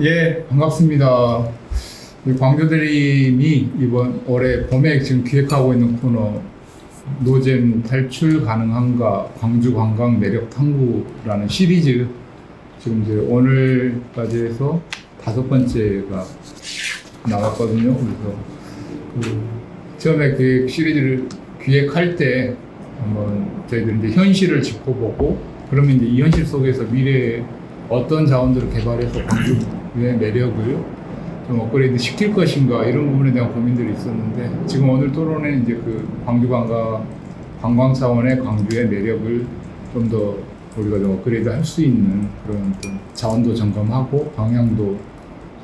예, 반갑습니다. 광교대리님이 이번 올해 봄에 지금 기획하고 있는 코너 노잼 탈출 가능한가 광주 관광 매력 탐구라는 시리즈 지금 이제 오늘까지 해서 5번째가 나왔거든요. 그래서 처음에 그 시리즈를 기획할 때 한번 저희들이 이제 현실을 짚어보고 그러면 이제 이 현실 속에서 미래에 어떤 자원들을 개발해서 광주의 매력을 좀 업그레이드 시킬 것인가 이런 부분에 대한 고민들이 있었는데 지금 오늘 토론에는 이제 그 광주 관광 차원의 광주의 매력을 좀 더 우리가 좀 업그레이드 할 수 있는 그런 좀 자원도 점검하고 방향도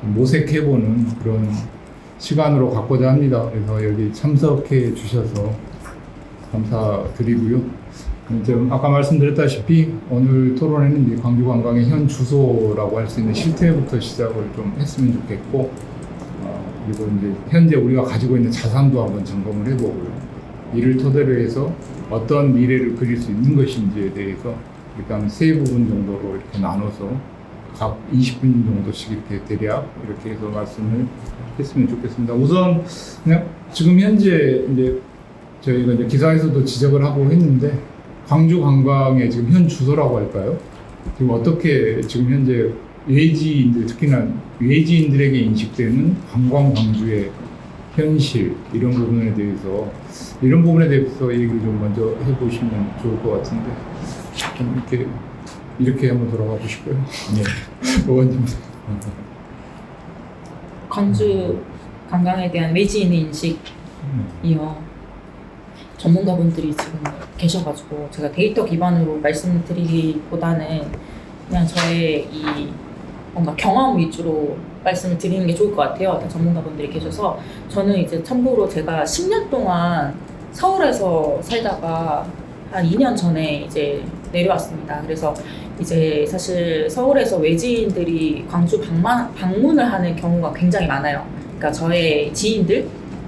좀 모색해보는 그런 시간으로 갖고자 합니다. 그래서 여기 참석해 주셔서 감사드리고요. 지금 아까 말씀드렸다시피 오늘 토론에는 이제 광주 관광의 현 주소라고 할 수 있는 실태부터 시작을 좀 했으면 좋겠고, 그리고 이제 현재 우리가 가지고 있는 자산도 한번 점검을 해보고요. 이를 토대로 해서 어떤 미래를 그릴 수 있는 것인지에 대해서 일단 3부분 정도로 이렇게 나눠서 각 20분 정도씩 이렇게 대략 이렇게 해서 말씀을 했으면 좋겠습니다. 우선 그냥 지금 현재 이제 저희가 이제 기사에서도 지적을 하고 했는데 광주 관광의 지금 현 주소라고 할까요? 지금 어떻게 지금 현재 외지인들, 특히나 외지인들에게 인식되는 관광 광주의 현실 이런 부분에 대해서 얘기를 좀 먼저 해보시면 좋을 것 같은데 좀 이렇게 한번 돌아가 보실까요? 네. 의원님. 광주 관광에 대한 외지인의 인식이요. 전문가분들이 지금 계셔가지고 제가 데이터 기반으로 말씀드리기보다는 그냥 저의 이 뭔가 경험 위주로 말씀을 드리는 게 좋을 것 같아요. 전문가분들이 계셔서 저는 이제 참고로 제가 10년 동안 서울에서 살다가 한 2년 전에 이제 내려왔습니다. 그래서 이제 사실 서울에서 외지인들이 광주 방문을 하는 경우가 굉장히 많아요. 그러니까 저의 지인들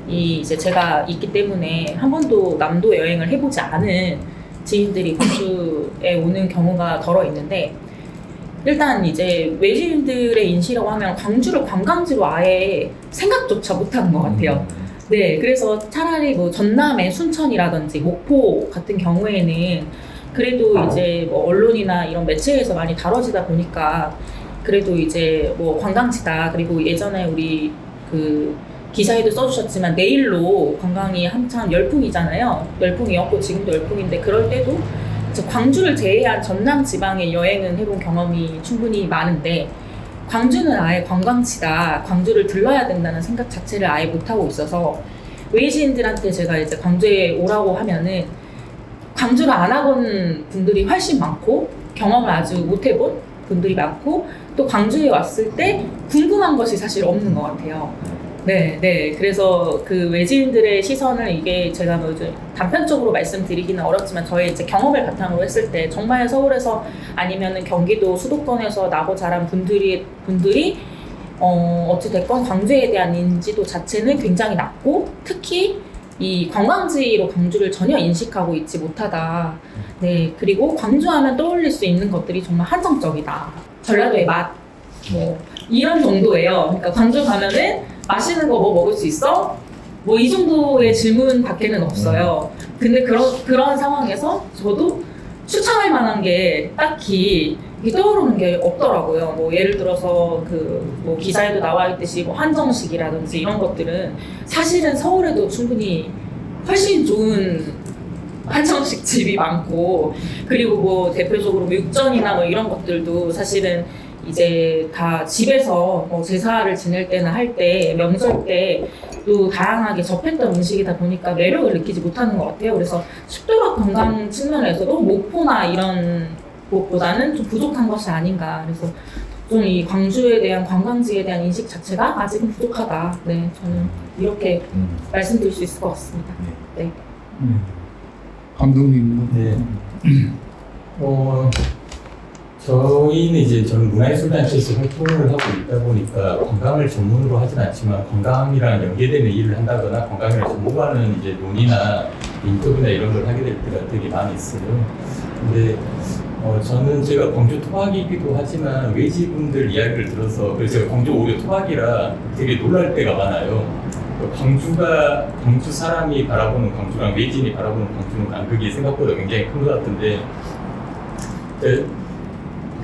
이제 제가 있기 때문에 한 번도 남도 여행을 해보지 않은 지인들이 광주에 오는 경우가 덜어 있는데 일단 이제 외지인들의 인식이라고 하면 광주를 관광지로 아예 생각조차 못하는 것 같아요. 네, 그래서 차라리 뭐 전남의 순천이라든지 목포 같은 경우에는 그래도 이제 뭐 언론이나 이런 매체에서 많이 다뤄지다 보니까 그래도 이제 뭐 관광지다. 그리고 예전에 우리 그 기사에도 써주셨지만 내일로 관광이 한참 열풍이잖아요. 열풍이었고 지금도 열풍인데 그럴 때도 광주를 제외한 전남 지방에 여행은 해본 경험이 충분히 많은데 광주는 아예 관광지다. 광주를 들러야 된다는 생각 자체를 아예 못하고 있어서 외지인들한테 제가 이제 광주에 오라고 하면은 광주를 안 와본 분들이 훨씬 많고 경험을 아주 못 해본 분들이 많고 또 광주에 왔을 때 궁금한 것이 사실 없는 것 같아요. 네. 그래서 그 외지인들의 시선을 이게 제가 뭐 단편적으로 말씀드리기는 어렵지만 저의 이제 경험을 바탕으로 했을 때 정말 서울에서 아니면은 경기도 수도권에서 나고 자란 분들이 어찌됐건 광주에 대한 인지도 자체는 굉장히 낮고 특히 이 관광지로 광주를 전혀 인식하고 있지 못하다. 네, 그리고 광주하면 떠올릴 수 있는 것들이 정말 한정적이다. 전라도의 맛, 뭐 이런 정도예요. 그러니까 광주 가면은 맛있는 거 뭐 먹을 수 있어? 뭐 이 정도의 질문 밖에는 없어요. 근데 그런 상황에서 저도 추천할 만한 게 딱히 떠오르는 게 없더라고요. 뭐 예를 들어서 그 뭐 기사에도 나와 있듯이 뭐 한정식이라든지 이런 것들은 사실은 서울에도 충분히 훨씬 좋은 한정식 집이 많고 그리고 뭐 대표적으로 뭐 육전이나 뭐 이런 것들도 사실은 이제 다 집에서 뭐 제사를 지낼 때나 할 때 명절 때 또 다양하게 접했던 음식이다 보니까 매력을 느끼지 못하는 것 같아요. 그래서 식도락 건강 측면에서도 목포나 이런 곳보다는 좀 부족한 것이 아닌가. 그래서 좀 이 광주에 대한 관광지에 대한 인식 자체가 아직은 부족하다. 네, 저는 이렇게 말씀드릴 수 있을 것 같습니다. 네. 감독님. 네. 저희는 이제 저는 문화예술단체에서 활동을 하고 있다 보니까 관광을 전문으로 하진 않지만 관광이랑 연계되는 일을 한다거나 관광이랑 전문가는 이제 논의나 인터뷰나 이런 걸 하게 될 때가 되게 많이 있어요. 근데 저는 제가 광주 토박이기도 하지만 외지분들 이야기를 들어서 그래서 제가 광주 오히려 토박이라 되게 놀랄 때가 많아요. 광주 사람이 바라보는 광주랑 외지인이 바라보는 광주는 간극이 생각보다 굉장히 큰 것 같은데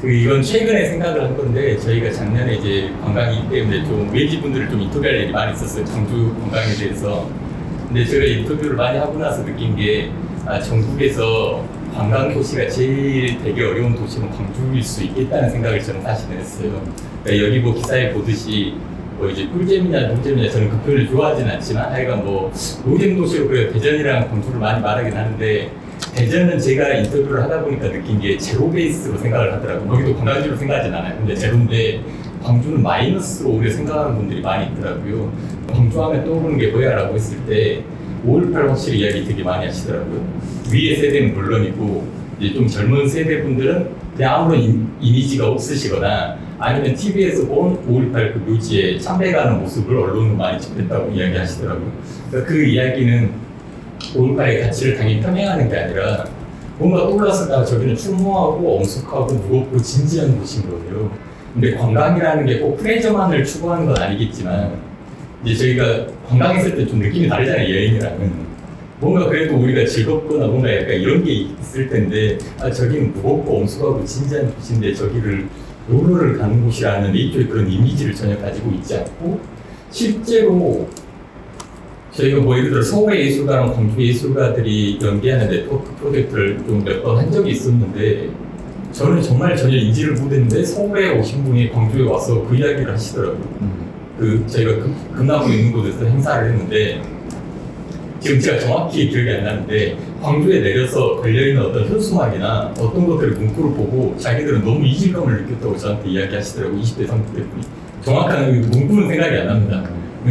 이건 최근에 생각을 한 건데 저희가 작년에 이제 관광이기 때문에 좀 외지분들을 좀 인터뷰할 일이 많이 있었어요. 광주 관광에 대해서. 근데 제가 인터뷰를 많이 하고 나서 느낀 게 전국에서 관광 도시가 제일 되게 어려운 도시는 광주일 수 있겠다는 생각을 저는 사실은 했어요. 그러니까 여기 뭐 기사에 보듯이 뭐 이제 꿀잼이냐 노잼이냐 저는 그 표현을 좋아하진 않지만 하여간 뭐 노잼 도시로 그래요. 대전이랑 광주를 많이 말하긴 하는데 대전은 제가 인터뷰를 하다 보니까 느낀 게 제로 베이스로 생각을 하더라고요. 거기도 관광지로 생각하진 않아요. 근데 제로인데 광주는 마이너스로 오히려 생각하는 분들이 많이 있더라고요. 광주 하면 떠오르는 게 뭐야 라고 했을 때 5.18 확실히 이야기 되게 많이 하시더라고요. 위의 세대는 물론이고 이제 좀 젊은 세대 분들은 그냥 아무런 이미지가 없으시거나 아니면 TV에서 본 5.18 그 묘지에 참배가는 모습을 언론으로 많이 접했다고 이야기하시더라고요. 그러니까 그 이야기는 5.18의 가치를 당연히 편향하는 게 아니라 뭔가 떠올랐을 때 저기는 추모하고 엄숙하고 무겁고 진지한 곳인 거예요. 근데 관광이라는 게 꼭 플레저만을 추구하는 건 아니겠지만 이제 저희가 관광했을 때 좀 느낌이 다르잖아요. 여행이랑은 뭔가 그래도 우리가 즐겁거나 뭔가 약간 이런 게 있을 텐데 저기는 무겁고 엄숙하고 진지한 곳인데 저기를 놀러를 가는 곳이라는 일종의 그런 이미지를 전혀 가지고 있지 않고 실제로 저희가 뭐 예를 들어 서울의 예술가랑 광주 예술가들이 연계하는 네트워크 프로젝트를 좀 몇 번 한 적이 있었는데 저는 정말 전혀 인지를 못했는데 서울에 오신 분이 광주에 와서 그 이야기를 하시더라고요. 저희가 금나무 있는 곳에서 행사를 했는데 지금 제가 정확히 기억이 안 나는데 광주에 내려서 걸려있는 어떤 현수막이나 어떤 것들을 문구를 보고 자기들은 너무 이질감을 느꼈다고 저한테 이야기하시더라고요. 20대, 30대 분이. 정확한 문구는 생각이 안 납니다.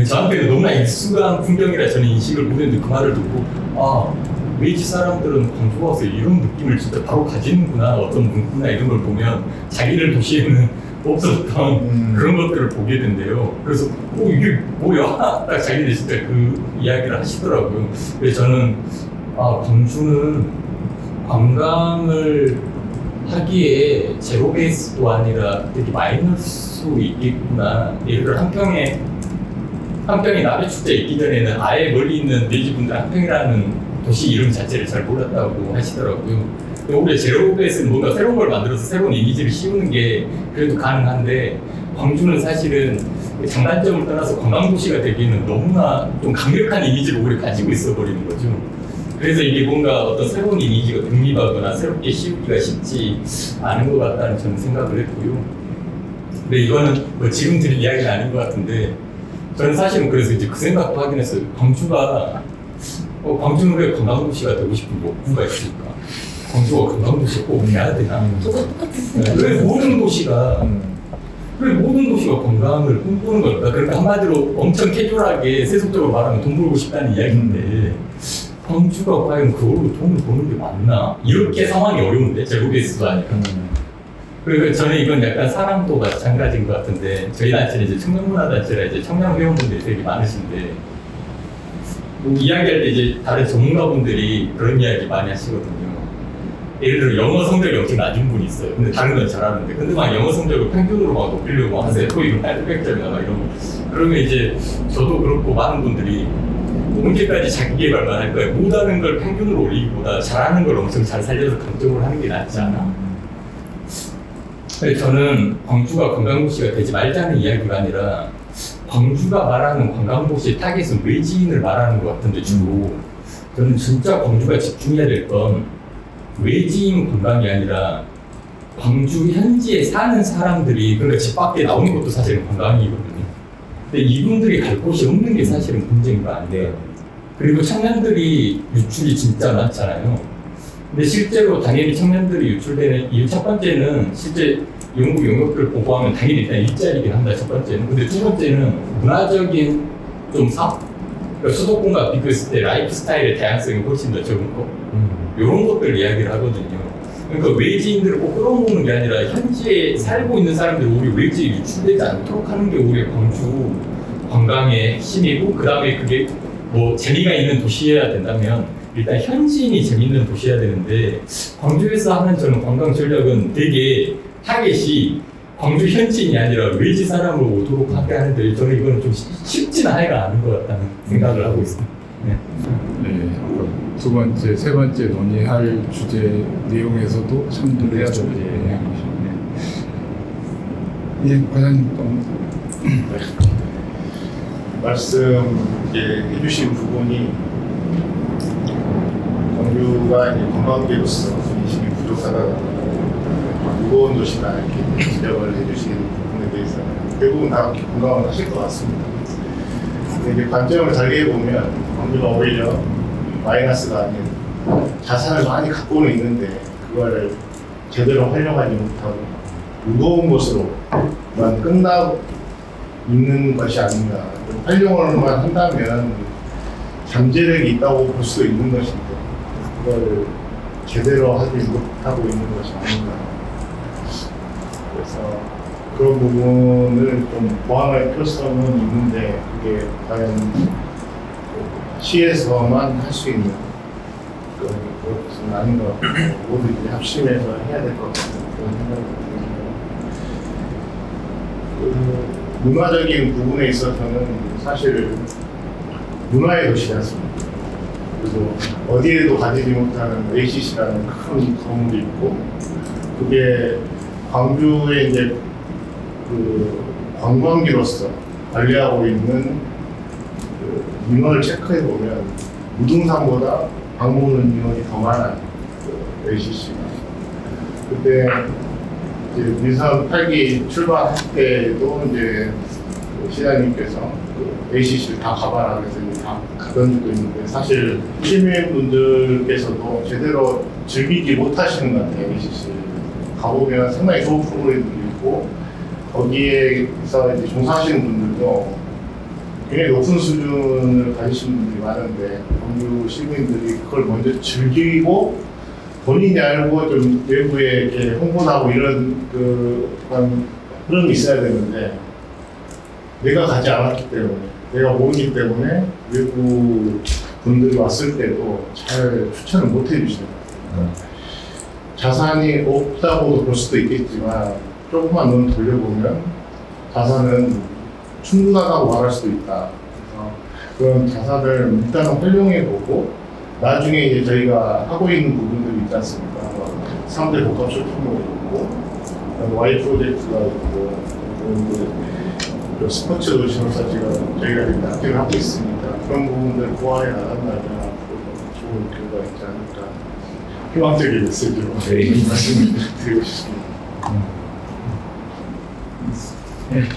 저한테는 너무나 익숙한 풍경이라 저는 인식을 못했는데 그 말을 듣고 외지 사람들은 광주 와서 이런 느낌을 진짜 바로 가지는구나. 어떤 문구나 이런 걸 보면 자기들 도시에는 없었던 그런 것들을 보게 된대요. 그래서 이게 뭐야? 딱 자기들이 진짜 그 이야기를 하시더라고요. 그래서 저는 광주는 관광을 하기에 제로 베이스도 아니라 되게 마이너스도 있겠구나. 예를 들어 한평에 나베 축제 있기 전에는 아예 멀리 있는 내지분들 한평이라는 도시 이름 자체를 잘 몰랐다고 하시더라고요. 오히려 제로 베이스는 뭔가 새로운 걸 만들어서 새로운 이미지를 씌우는 게 그래도 가능한데 광주는 사실은 장단점을 떠나서 관광도시가 되기에는 너무나 좀 강력한 이미지를 오히려 가지고 있어 버리는 거죠. 그래서 이게 뭔가 어떤 새로운 이미지가 독립하거나 새롭게 씌우기가 쉽지 않은 것 같다는 저는 생각을 했고요. 근데 이거는 뭐 지금 드릴 이야기는 아닌 것 같은데 저는 사실은 그래서 이제 그 생각도 하긴 했어요. 광주는 왜 관광도시가 되고 싶은 욕구가 있을까? 광주가 관광도시가 꼭 해야 되나? 저도 똑같은 생각. 왜 모든 도시가 관광을 꿈꾸는 걸까? 그러니까 한마디로 엄청 캐주얼하게 세속적으로 말하면 돈 벌고 싶다는 이야기인데 광주가 과연 그걸로 돈을 버는 게 맞나? 이렇게 상황이 어려운데 제로 베이스도 아니라. 그리고 저는 이건 약간 사람도 마찬가지인 것 같은데 저희 단체는 이제 청년문화단체라 이제 청년 회원분들이 되게 많으신데 이야기할 때 이제 다른 전문가분들이 그런 이야기 많이 하시거든요. 예를 들어 영어 성적이 엄청 낮은 분이 있어요. 근데 다른 건 잘하는데 근데 막 영어 성적을 평균으로 막 높이려고 하세요. 토익은 800점이나 막 이런 거. 그러면 이제 저도 그렇고 많은 분들이 언제까지 자기 개발만 할 거야. 못하는 걸 평균으로 올리기보다 잘하는 걸 엄청 잘 살려서 강점을 하는 게 낫지 않아? 저는 광주가 관광도시가 되지 말자는 이야기가 아니라 광주가 말하는 관광도시의 타겟은 외지인을 말하는 것 같은데 주로 저는 진짜 광주가 집중해야 될 건 외지인 관광이 아니라 광주 현지에 사는 사람들이 그러니까 집 밖에 나오는 것도 사실은 관광이거든요. 근데 이분들이 갈 곳이 없는 게 사실은 문제인 거 아니에요. 그리고 청년들이 유출이 진짜 많잖아요. 근데 실제로 당연히 청년들이 유출되는 이유 첫 번째는 실제 연구 영역들을 보고하면 당연히 일단 일자리긴 한다, 첫 번째는. 근데 두 번째는 문화적인 좀 그러니까 수도권과 비교했을 때 라이프 스타일의 다양성이 훨씬 더 적은 거. 이런 것들을 이야기를 하거든요. 그러니까 외지인들을 꼭 끌어모으는 게 아니라 현지에 살고 있는 사람들이 우리 외지에 유출되지 않도록 하는 게 우리의 광주 관광의 핵심이고, 그 다음에 그게 뭐 재미가 있는 도시여야 된다면 일단 현지인이 재밌는 도시여야 되는데, 광주에서 하는 저는 관광 전략은 되게 타겟이 광주 현지인이 아니라 외지 사람을 오도록 하게 하는데, 저는 이건 좀 쉽지는 하지가 않은 것 같다는 생각을 하고 있습니다. 네. 네, 아까 두 번째, 세 번째 논의할 주제 내용에서도 참고를 해야 될 내용이시네요. 예, 과장님 또. 말씀 이제 해주신 부분이 광주가 이제 관광지로서 인식이 부족하다, 무거운 도시다 이렇게 지적을 해주신 부분에 대해서는 대부분 다 공감을 하실 것 같습니다. 근데 이제 관점을 달리 해보면 광주가 오히려 마이너스가 아닌 자산을 많이 갖고는 있는데 그거를 제대로 활용하지 못하고 무거운 곳으로만 끝나고 있는 것이 아닌가. 활용을만 한다면 잠재력이 있다고 볼 수도 있는 것인데 그걸 제대로 하지 못하고 있는 것이 아닌가. 그래서 그런 부분을 좀 보완할 필요성은 있는데 그게 과연 시에서만 할 수 있는 그것은 아닌 것 같고, 모두 이제 합심해서 해야 될 것 같은 그런 생각이 듭니다. 문화적인 부분에 있어서는 사실 문화의 도시지 않습니까? 그리고 어디에도 가지지 못하는 ACC라는 큰 건물이 있고, 그게 광주에 이제 그 관광지로서 관리하고 있는 그 인원을 체크해 보면 무등산보다 방문하는 인원이 더 많아요. 그 ACC가. 그때 이제 민선 8기 출발할 때도 이제 그 시장님께서 그 ACC를 다 가봐라 그래서 이제 다 가던 적도 있는데, 사실 시민분들께서도 제대로 즐기지 못하시는 것 같아요. ACC 가보면 상당히 좋은 프로그램들이 있고, 거기에서 이제 종사하시는 분들도 굉장히 높은 수준을 가지신 분들이 많은데, 광주 시민들이 그걸 먼저 즐기고 본인이 알고 좀 외부에 이렇게 홍보하고 이런 그런 흐름이 있어야 되는데, 내가 가지 않았기 때문에, 내가 모르기 때문에 외부 분들이 왔을 때도 잘 추천을 못 해주시는 것 같아요. 자산이 없다고도 볼 수도 있겠지만 조금만 눈 돌려보면 자산은 충분하다고 말할 수도 있다. 그래서 그런 자산을 일단은 활용해보고 나중에 이제 저희가 하고 있는 부분들이 있지 않습니까? 3대 복합 쇼핑몰이 있고, Y 프로젝트가 있고, 그리고 스포츠 도시로서지가 저희가 이렇게 학교를 하고 있으니까 그런 부분들 보완해 나간다면 앞으로 좋은 결과가 있지 않을까. 희망적인 메시지로 말씀을 드리고 싶습니다.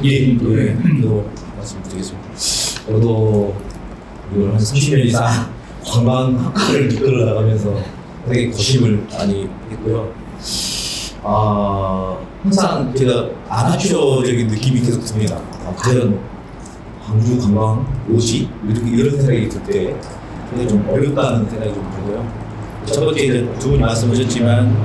예, 저도 말씀드리겠습니다. 저도 이걸 한 30년 이상 관광학과를 이끌어 나가면서 되게 고심을 많이 했고요. 항상 제가 아마추어적인 느낌이 계속 듭니다. 과연 광주 관광 오지? 이런 생각이 들 때 굉장히 좀 어렵다는 생각이 좀 들고요. 첫 번째 이제 두 분이 말씀하셨지만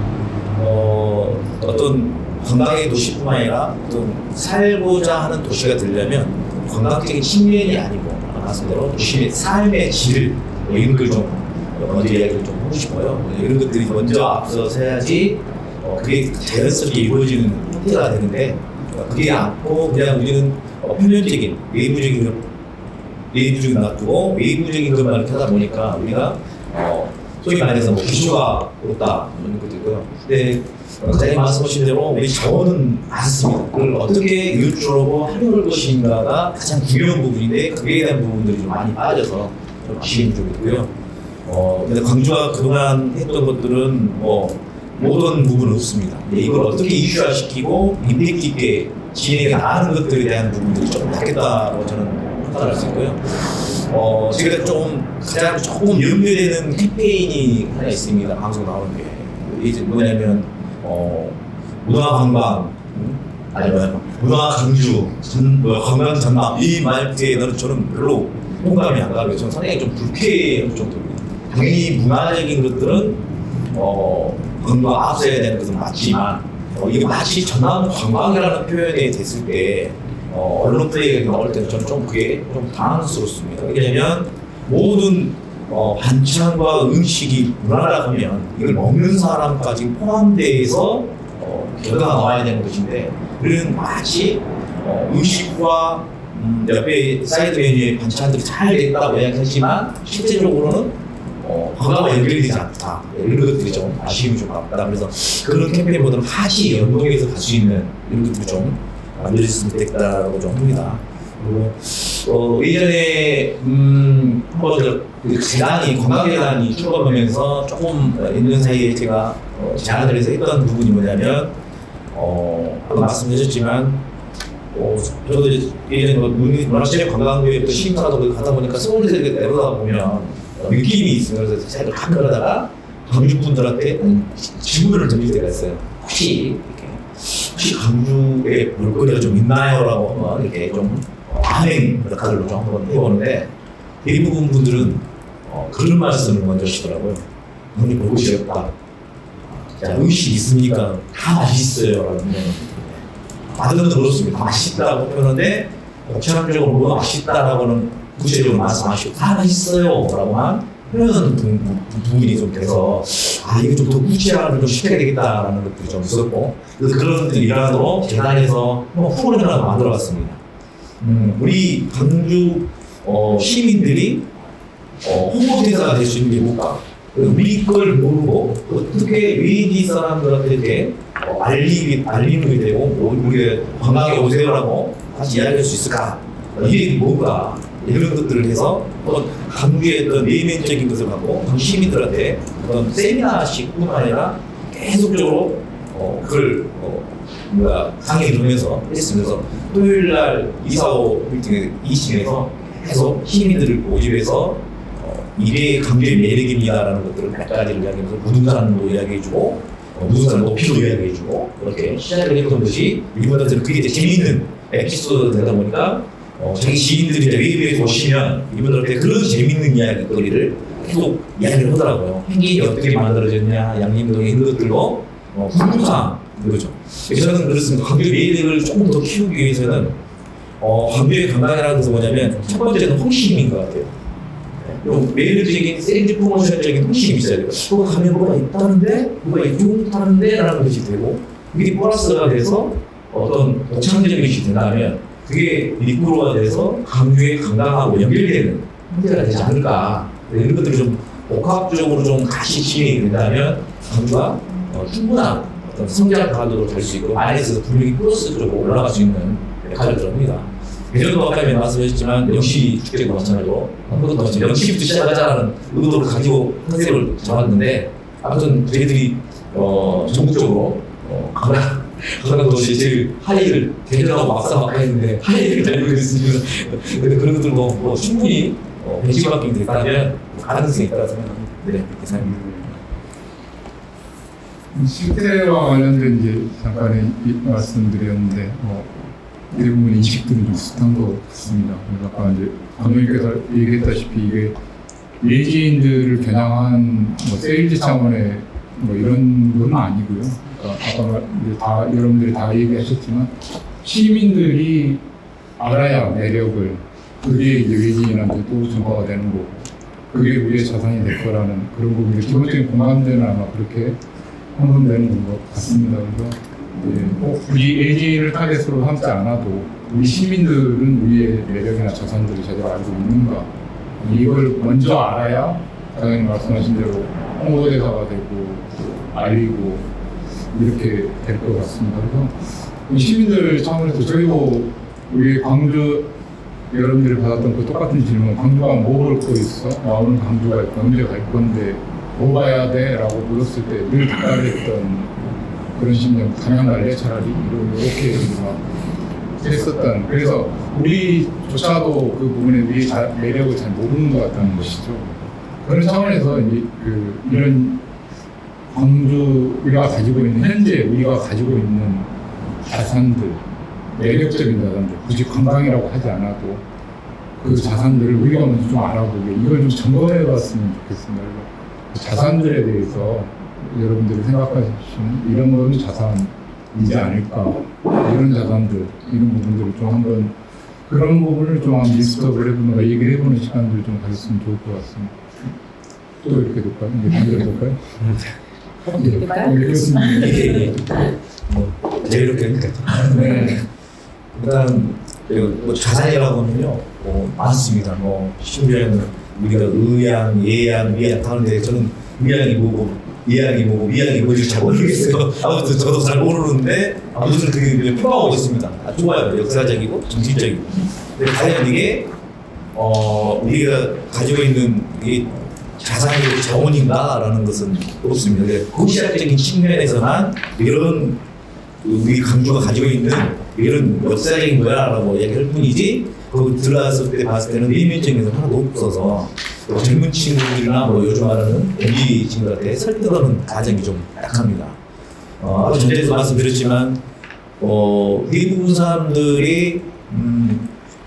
어떤 관광의 도시뿐만 아니라 어떤 살고자 하는 도시가 되려면 관광적인 측면이 아니고 말씀대로 도시의 삶의 질 이런 걸 좀 먼저 이야기를 좀 하고 싶어요. 이런 것들이 먼저 앞서서 해야지 그게 자연스럽게 이루어지는 형태가 되는데, 그게 않고 그냥 우리는 표면적인 외부적인 놔두고 외부적인 것만 이렇게 하다 보니까 우리가 소위 말해서 뭐 기초가 없다 이런 것들이고요. 근데 과장님 말씀하신 대로 우리 자원은 많습니다. 그걸 어떻게 유출하고 활용할 것인가가 가장 중요한 부분인데, 그에 대한 부분들이 좀 많이 빠져서 좀 아쉬운 점이 있고요. 근데 광주가 그동안 했던 것들은 모든 부분은 없습니다. 이걸 어떻게 이슈화시키고 임팩트 있게 진행해 나가는 것들에 대한 부분들이 좀 낫겠다고 저는 판단할 수 있고요. 제가 가장 조금 염려되는 캠페인이 하나 있습니다. 방송 나오는 게. 이게 뭐냐면, 문화관광 아니면 문화 강주, 관광 전망 이 말에는 저는 별로 공감이 안 가고요. 저는 상당히 좀 불쾌할 정도입니다. 당연히 문화적인 것들은 관광 앞서야 되는 것은 맞지만 이게 마치 전남 관광이라는 표현이 됐을 때 언론 플레이가 나올 때는 저는 좀 그게 좀 당황스럽습니다. 왜냐하면 모든 반찬과 음식이 문화라고 하면 이걸 먹는 사람까지 포함돼서 결과가 나와야 되는 것인데 우리는 마치 음식과 옆에 사이드 메뉴의 반찬들이 잘 됐다고 이야기하지만 실제적으로는 관광과 연결되지 않다. 이런 것들이 좀 아쉬움이 좀 많다. 그래서 그런 캠페인보다는 같이 연동해서 갈 수 있는 이런 것들이 좀 만들어졌으면 좋겠다고 좀 합니다. 그리고 예전에 한번 관광재단이 출범하면서 조금 있는 사이에 제가 제안을 해서 했던 부분이 뭐냐면 아까 말씀하셨지만 저도 예전에 문화체육 관광부에 시민사도 가다 보니까 서울에서 이렇게 내려다 보면 느낌이 있어요. 그래서 제가 가끔 그러다가 강주분들한테 질문을 던질 때가 있어요. 혹시 강주에 볼거리가 좀 있나요? 라고 한번 이렇게 좀 암행 역할로 좀 한번 해보는데 대부분 분들은 그런 말씀을 먼저 하시더라고요. 강주 볼 곳이 없다. 자, 음식 있으니까 다 맛있어요. 라는 다른 것도 그렇습니다. 다 맛있다고 표현하는데 복잡적으로 뭐가 맛있다라고는 구체적으로 말씀하시고 다 맛있어요. 라고만 표현하는 부분이 좀 돼서 이거 좀 더 구체화를 좀 시켜야 되겠다라는 것들이 좀 있었고 그래서 그런 일환으로 재단에서 한번 프로그램을 하나 만들어봤습니다. 우리 강주 시민들이 홍보대사가 될 수 있는 게 뭘까? 우리 걸 모르고 어떻게 외지 사람들한테 이렇게 알리는 게 되고 우리 관광에 오세요라고 다시 이야기할 수 있을까? 이게 뭘까? 이런 것들을 해서 어떤 강주의 어떤 내면적인 것을 갖고 강주 시민들한테 어떤 세미나식뿐만 아니라 계속적으로 그걸 강의를 하면서 했으면서 토요일날 245 빌딩 2층에서 계속 시민들을 모집해서 이게 강주의 매력입니다라는 것들을 몇 가지를 이야기하면서 무등산도 이야기해주고 무등산 높이도 이야기해주고 이렇게 시작을 했던 것이 이분들한테는 그게 이제 재미있는 에피소드가 되다 보니까 자기 지인들이 이제 웨이브에서 오시면 이분들한테 그런 재밌는 이야기거리를 계속 이야기를 하더라고요. 행진이 어떻게 만들어졌냐, 양림동의 이런 것들도 궁금한 거죠. 저는 그렇습니다. 강주 매력을 조금 더 키우기 위해서는 강주의 관광이라는 것은 뭐냐면 첫 번째는 호기심인 것 같아요. 매력적인 세일즈 프로모션적인 호기심이 있어야 돼요. 가면 뭐가 있다는데, 뭐가 있다는데 라는 것이 되고 그게 플러스가 돼서 어떤 독창적인 것이 된다면 그게 리프로가 돼서 강주의 관광하고 연결되는 형태가 되지 않을까. 이런 것들이 좀 복합적으로 좀 같이 진행이 된다면 강주가 충분한 어떤 성장 가도로 될 수 있고 안에서 분명히 플러스적으로 올라갈 수 있는 역할을 합니다. 예전도 아까 말씀하셨지만 영시 축제도 마찬가지로 그것도 마찬가지로 영시부터 시작하자라는 의도를 가지고 컨셉을 잡았는데 아무튼 저희들이 전국적으로 관광도시 제일 하이를 대전하고 막상 했는데 하이를 달리고 있습니다. 근데 그런 것들도 충분히 배치받기 됐다면 가능성이 있다고 생각합니다. 네, 그렇게 생각합니다. 실태와 관련된 이제 잠깐 말씀드렸는데 대부분 인식들은 좀 비슷한 것 같습니다. 그래서 아까 이제 감독님께서 얘기했다시피 이게 외지인들을 겨냥한 세일즈 차원의 이런 건 아니고요. 그러니까 아까 이제 다 여러분들이 다 얘기하셨지만 시민들이 알아야 매력을 그게 이제 외지인한테 또 전파가 되는 거고 그게 우리의 자산이 될 거라는 그런 부분이 기본적인 공감대는 아마 그렇게 형성되는 것 같습니다. 그래서 꼭 우리 외지인을 타겟으로 삼지 않아도 우리 시민들은 우리의 매력이나 자산들을 제대로 알고 있는가 이걸 먼저 알아야 당연히 말씀하신 대로 홍보대사가 되고 알리고 이렇게 될 것 같습니다. 그래서 시민들 차원에서 저희도 우리 광주 여러분들이 받았던 그 똑같은 질문 광주가 뭐 볼 거 있어? 오늘 광주가 있고 언제 갈 건데 뭐 봐야 돼? 라고 물었을 때 늘 답답했던 그런 심정, 그냥 갈래 차라리 이렇게 막 했었던. 그래서 우리조차도 그 부분에 우리 매력을 잘 모르는 것 같다는 것이죠. 그런 차원에서 이런 광주 우리가 가지고 있는 현재 우리가 가지고 있는 자산들, 매력적인 자산들, 굳이 관광이라고 하지 않아도 그 자산들을 우리가 먼저 좀 알아보게, 이걸 좀 점검해 봤으면 좋겠습니다. 그 자산들에 대해서 여러분들이 생각하시는 이런 거는 자산이지 않을까, 이런 자산들, 이런 부분들을 좀 한번, 그런 부분을 좀 한번 리스트업을 해보는, 얘기를 해보는 시간들을 좀 가졌으면 좋을 것 같습니다. 또 이렇게 될까요? 이게 연결될까요? 될까요? 읽겠습니다. 이렇게 네. 일단 뭐 자산이라고 하면요, 많습니다. 심지어는 우리가 의양, 예양, 위양 하는데 저는 의양이 뭐고 예양이 뭐고 위양이 뭔지 잘 모르겠어요. 아무튼 저도 잘 모르는데 아무튼 그게 표방하고 있습니다. 좋아요. 역사적이고 정신적이고. 근데 과연 이게 우리가 가지고 있는 이 자산이 자원인가라는 것은 없습니다. 공시학적인 측면에서만 이런 우리 강주가 가지고 있는 이런 역사적인 거야라고 얘기할 뿐이지, 거기 들어갔을 때 봤을 때는 내면적인 게 하나도 없어서 젊은 친구들이나 요즘 말하는 MZ 친구들한테 설득하는 과정이 좀 약합니다. 아까 전에도 말씀드렸지만 대부분 사람들이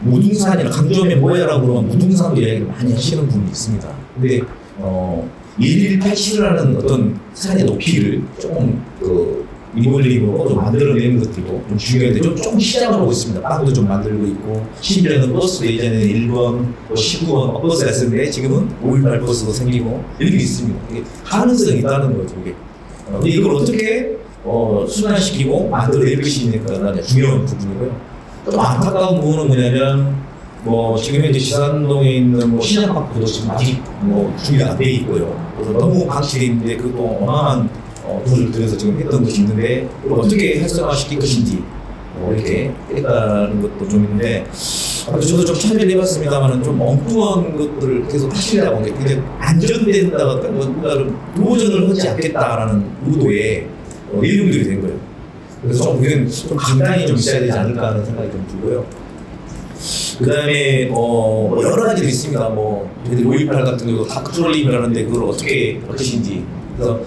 무등산이나 강조하면 뭐야라고 그러면 무등산도 이야기를 많이 하시는 분이 있습니다. 근데 1187이라는 어떤 산의 높이를 조금 리볼링으로 좀 만들어내는 것들도 좀 중요한데 조금 시작을 하고 있습니다. 빵도 좀 만들고 있고, 심지어는 버스도 예전에는 1번, 19번 버스가 있었는데 지금은 518 버스도 생기고 이런 게 있습니다. 이게 가능성이 있다는 거죠. 이게. 근데 이걸 어떻게 순환시키고 만들어낼 것이니까 중요한 부분이고요. 좀 안타까운 부분은 뭐냐면 지금 현재 지산동에 있는 신양파크도 지금 아직 준비가 안 돼 있고요. 그래서 너무 방치돼 있는데 그것도 어마어마한 돈을 들여서 지금 했던 것이 있는데 그걸 어떻게 활성화시킬 것인지 이렇게 했다는 것도 좀 있는데, 저도 좀 참여를 해봤습니다만은 좀 엉뚱한 것들을 계속 하시려다 보니까 굉장히 안전된다가 뭔가를 도전을 하지 않겠다라는 의도의 내용들이 된 거예요. 그래서 좀 강단이 좀 있어야 되지 않을까 하는 생각이 좀 들고요. 그 다음에 여러 가지도 있습니다. 저희들 518 같은 경우도 다크트롤링을 하는데 그걸 어떻게 할 것인지. 그래서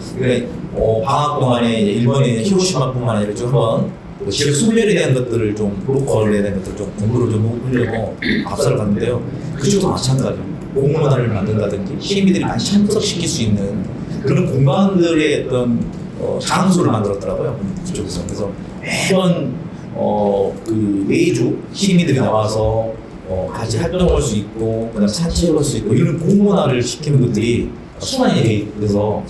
방학 동안에 일본의 히로시마뿐만 아니라 좀 한번 지역 소멸에 대한 것들을 좀 프로토콜에 대한 것들을 좀 공부를 좀 하려고 앞서를 갔는데요. 그쪽도 마찬가지로 공문화를 만든다든지 시민들이 많이 참석시킬 수 있는 그런 공간들의 어떤 장소를 만들었더라고요. 그쪽에서. 그래서 매번 매주 시민들이 나와서 같이 활동할 수 있고, 그다음 산책을 할 수 있고, 이런 공문화를 시키는 것들이 순환이 돼서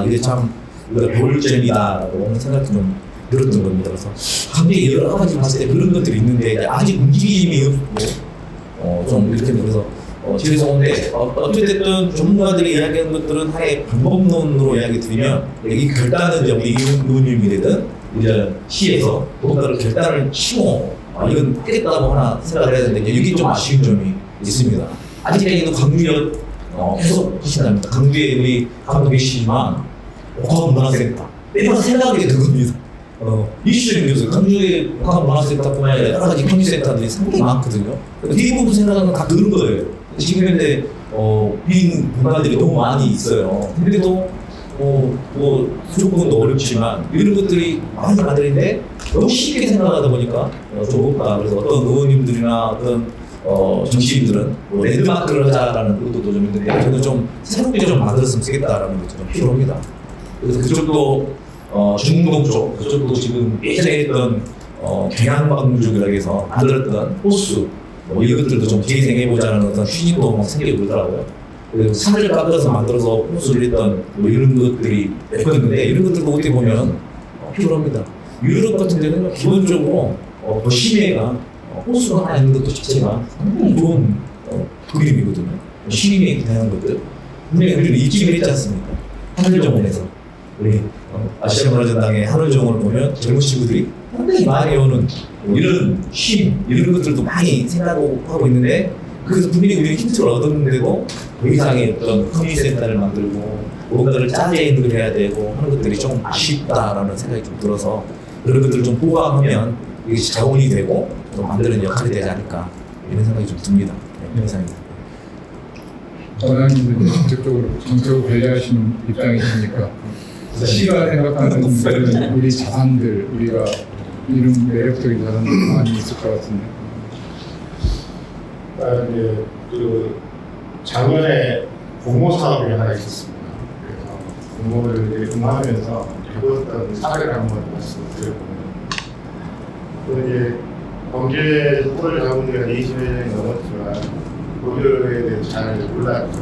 이게 참 우리가 배울 점이다라고 하는 생각이 좀 들었던 겁니다. 그래서 굉장히 여러 가지 봤을 때 그런 것들이 있는데 아직 움직임이 없고 좀 이렇게 그래서 죄송한데 어쨌든 전문가들이 이야기하는 것들은 하나의 방법론으로 이야기 드리면 이 결단은 우리 의원님이든 이제 시에서 뭔가를 결단을 치고 이건 하겠다고 하나 생각을 해야 되는데 이게 좀 아쉬운 점이 있습니다. 아직까지도 강주역 계속 하신답니다. 강주에 우리 감독 계시지만 과학문화센터 매번 생각하게 된 겁니다. 이슈적인 교수 강주의 과학문화센터뿐만 아니라 여러 가지 편의센터들이 상당히 많거든요. 대부분 생각하는 건 다 그런 거예요. 지금 현재 빈 공간들이 너무 많이 있어요. 근데도 수조권도 어렵지만 이런 것들이 많이 만들는데 너무 쉽게 생각하다 보니까 좀 없다. 그래서 어떤 의원님들이나 어떤 정치인들은 랜드마크를 하자라는 의도도 좀 있는데 저는 좀 새롭게 좀 만들었으면 좋겠다라는 것도 좀 필요합니다. 그래서 그쪽도 중동 쪽 그쪽도 지금 예전에 했던 경양방주라고 해서 만들었던 호수 이런 것들도 좀 재생해보자는 어떤 취지도 막 생기고 그러더라고요. 그래서 산을 깎아서 만들어서 호수를 했던 이런 것들이 있었는데 이런 것들도 어떻게 보면 필요합니다. 유럽 같은 데는 기본적으로 도시내가 호수가 하나 있는 것도 자체가 상당히 좋은 그림이거든요. 시민에 대한 것들. 분명히 우리는 입지를 했지 않습니까? 하늘정원에서. 우리 아시아문화전당의 하늘정원을 보면 젊은 친구들이 상당히 많이 오는 이런 쉼, 이런 것들도 많이 생각하고 있는데 그래서 분명히 우리는 힌트를 얻었는데도 그 이상의 어떤 커뮤니티센터를 만들고 뭔가를 짜내는 걸 해야 되고 하는 것들이 좀 아쉽다라는 생각이 좀 들어서 그런 것들을 좀 보강하면 이게 자원이 되고 또 만드는 역할이 되지 않을까 이런 생각이 좀 듭니다. 네, 이상입니다. 원장님도 직접적으로 정책을 관리하시는 입장이시니까 시가 생각하는 우리 자산들, 우리가 이런 매력적인 자산들이 많이 있을 것 같은데. 이제 그 작년에 공모 사업이 하나 있었습니다. 그래서 공모를 이제 응하면서 겪었던 사례를 한번 말씀드려보면, 또 이제 경제 속도를 잡은 지가 20여 년이 넘었지만 그거에 대해서 잘 몰랐죠.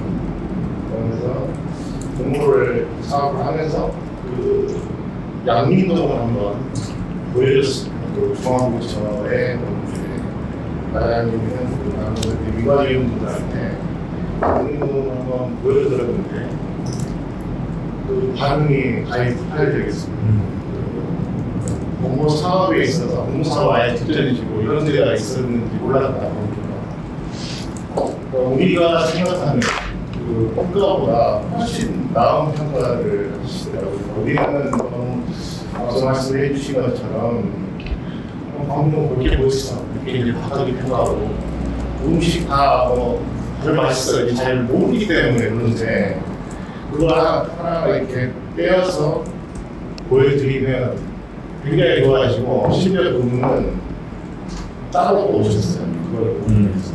그러면서 공모를 사업을 하면서 그 양림동을 한번 보여줬습니다. 그 중앙구청의 과장님은 그 민간위원들한테 양림동을 한번 보여드렸는데 그 반응이 가히 폭발적이었습니다. 공모 사업에 있어서 공모 사업 아예 뒷전이시고 이런 데가 있었는지 몰랐다 보니까 우리가 생각하는 그 평가보다 훨씬 나은 평가를 하시더라고요. 우리는 앞서 말씀해 주신 것처럼 방송 그렇게 보였어 이렇게 이제 바닥이 평가하고 음식 다뭐 별 맛있어 잘 모르기 때문에 그런데 그거 하나 이렇게 떼어서 보여드리면 굉장히 좋아하시고 심지어 그분은 따로 오셨어요. 그걸 보면서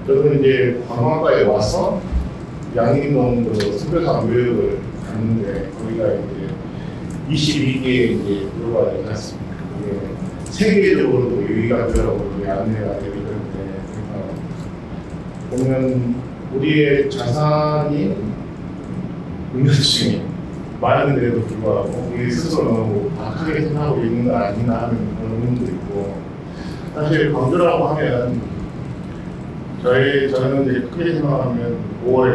저는 이제 관광가에 와서 양림동 선별사 교육을 갔는데 거기가 이제 22개 이제 프로가 있었습니다. 그게 세계적으로도 유의가 되라고 안내가 되고 있는데 보면 우리의 자산이 능력층이 많은데도 불구하고 우리 스스로 너무 박하게 생각하고 있는 거 아닌가 하는 그런 의문도 있고, 사실 광주라고 하면 저는 이제 크게 생각하면 5월에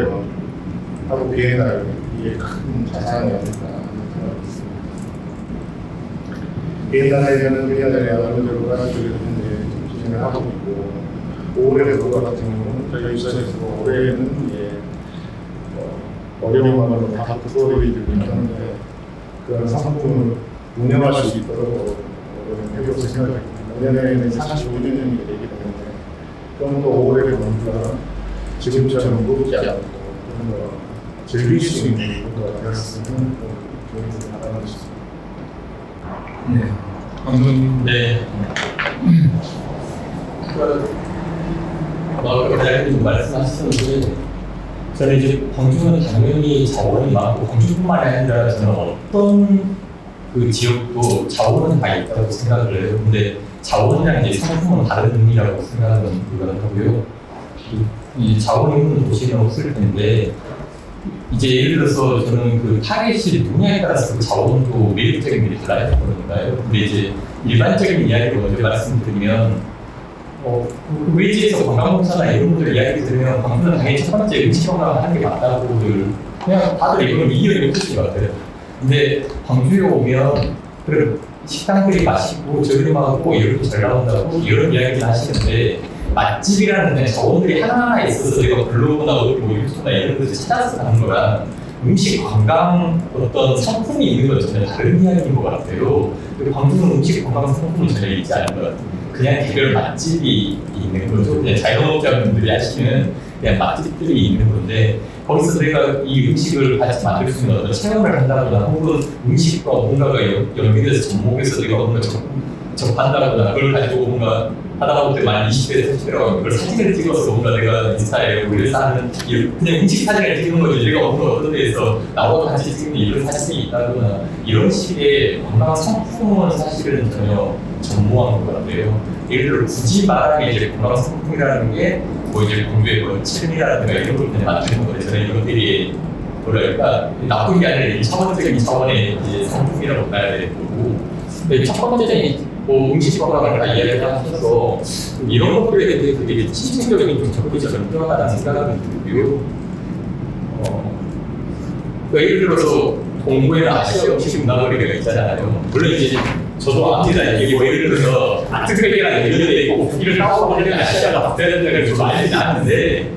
하고 비엔날 이게 큰 자산이 아닐까 하는 생각이 있습니다. 비엔날에는 비엔날에 어느 쪽에서 현재 진행을 하고 있고, 5월에 그거 같은 경우는 저희 입사에서 올해는 어려운 말로 다 프로그램이 있는데 그런 상품을 운영할 수 있도록 해보고 생각합니다. 내년에는 45주년이 되기 때문에 좀 더 오래 광주가 지금처럼 무겁지 않고 좀 더 즐길 수 있는 것도 되었으면 좋은 바람을 싶습니다. 네. 감독님. 네. 과장님도 말씀하셨는데 저는 이제 광주는 당연히 자원이 많고 광주뿐만이 아니라 저는 어떤 그 지역도 자원은 다 있다고 생각을 해요. 근데 자원이랑 이제 상품은 다른 의미라고 생각하는 거고요. 이 자원이 있는 도시는 없을 텐데 이제 예를 들어서 저는 그 타겟이 누구냐에 따라서 그 자원도 매력적인 게 달라야 되거든요. 근데 이제 일반적인 이야기를 먼저 말씀드리면 그 외지에서 관광공사나 이런 분들 이야기 들으면 광주는 당연히 첫 번째 음식 관광을 하는 게 맞다고들 그냥 다들 이건 이해를 해주신 것 같아요. 근데 광주에 오면 그런 식당들이 맛있고 저렴하고 이렇게 잘 나온다고 이런 이야기를 하시는데 맛집이라는 자원들이 하나하나 있어서 내가 블로그나 뭐 유튜브나 이런 데서 찾아서 가는 거랑 음식 관광 어떤 상품이 있는 건 전혀 다른 이야기인 것 같아요. 그리고 광주는 음식 관광 상품은 전혀 있지 않은 것 같아요. 그냥 개별 맛집이 있는 거죠. 그냥 자영업자분들이 하시는 그냥 맛집들이 있는 건데 거기서 내가 이 음식을 같이 만들 수 있는 어떤 체험을 한다거나 혹은 음식과 뭔가가 연결돼서 접목해서 내가 뭔가 접한다거나 그걸 가지고 뭔가 하다 보면 만 20대, 30대라고 그걸 사진을 찍어서 뭔가 내가 인스타에 올려서 하는 그냥 음식 사진을 찍는 거지 내가 뭔가 어떤 데에서 나와 같이 찍는 이런 사진이 있다거나 이런 식의 관광 상품은 사실은 전혀 전무한 것 같아요. 예를 들어 굳이 말하면 이제 관광 상품이라는 게 뭐 이제 공부의 뭐 칠이라든가 이런 걸 그냥 만드는 건데 저는 이것들이 뭐랄까 나쁜 게 아니라 차원적인 차원의 이제 상품이라고 봐야 되는 거고 근데 첫 번째는 뭐 음식 관광을 다 이야기를 하셔서 이런 것들에 대해 되게 치중적인 좀 접근이 필요하다는 생각이 들고요. 그러니까 예를 들어서 동부에는 아시아 음식 문화거리가 있잖아요. 물론 이제 저도 압니다. 이게 뭐 예를 들어서 아트크랙이랑 연결돼 있고 고기를 따고 하려면 아시아가 바뀌어야 된다는 좀 많이 나는데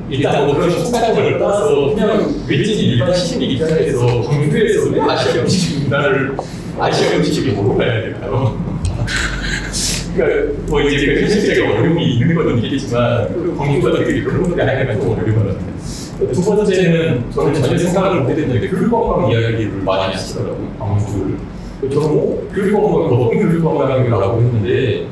일단 뭐 그런 속사정을 떠나서 그냥 왠지 일반 시민 입장에서 광주에서 왜 아시아 음식 문화를 아시아 음식이 뭐로 가야 될까요? 그러니까 뭐 이제 그 현실적인 어려움이 있는 건 있겠지만 광주가 되게 그런 게 아니라 좀 어려운 것 같아요. 두 번째는 저는 전혀 생각을 못 했는데 귤관광 이야기를 많이 하시더라고요. 광주를. 저는 교육관광이라고 했는데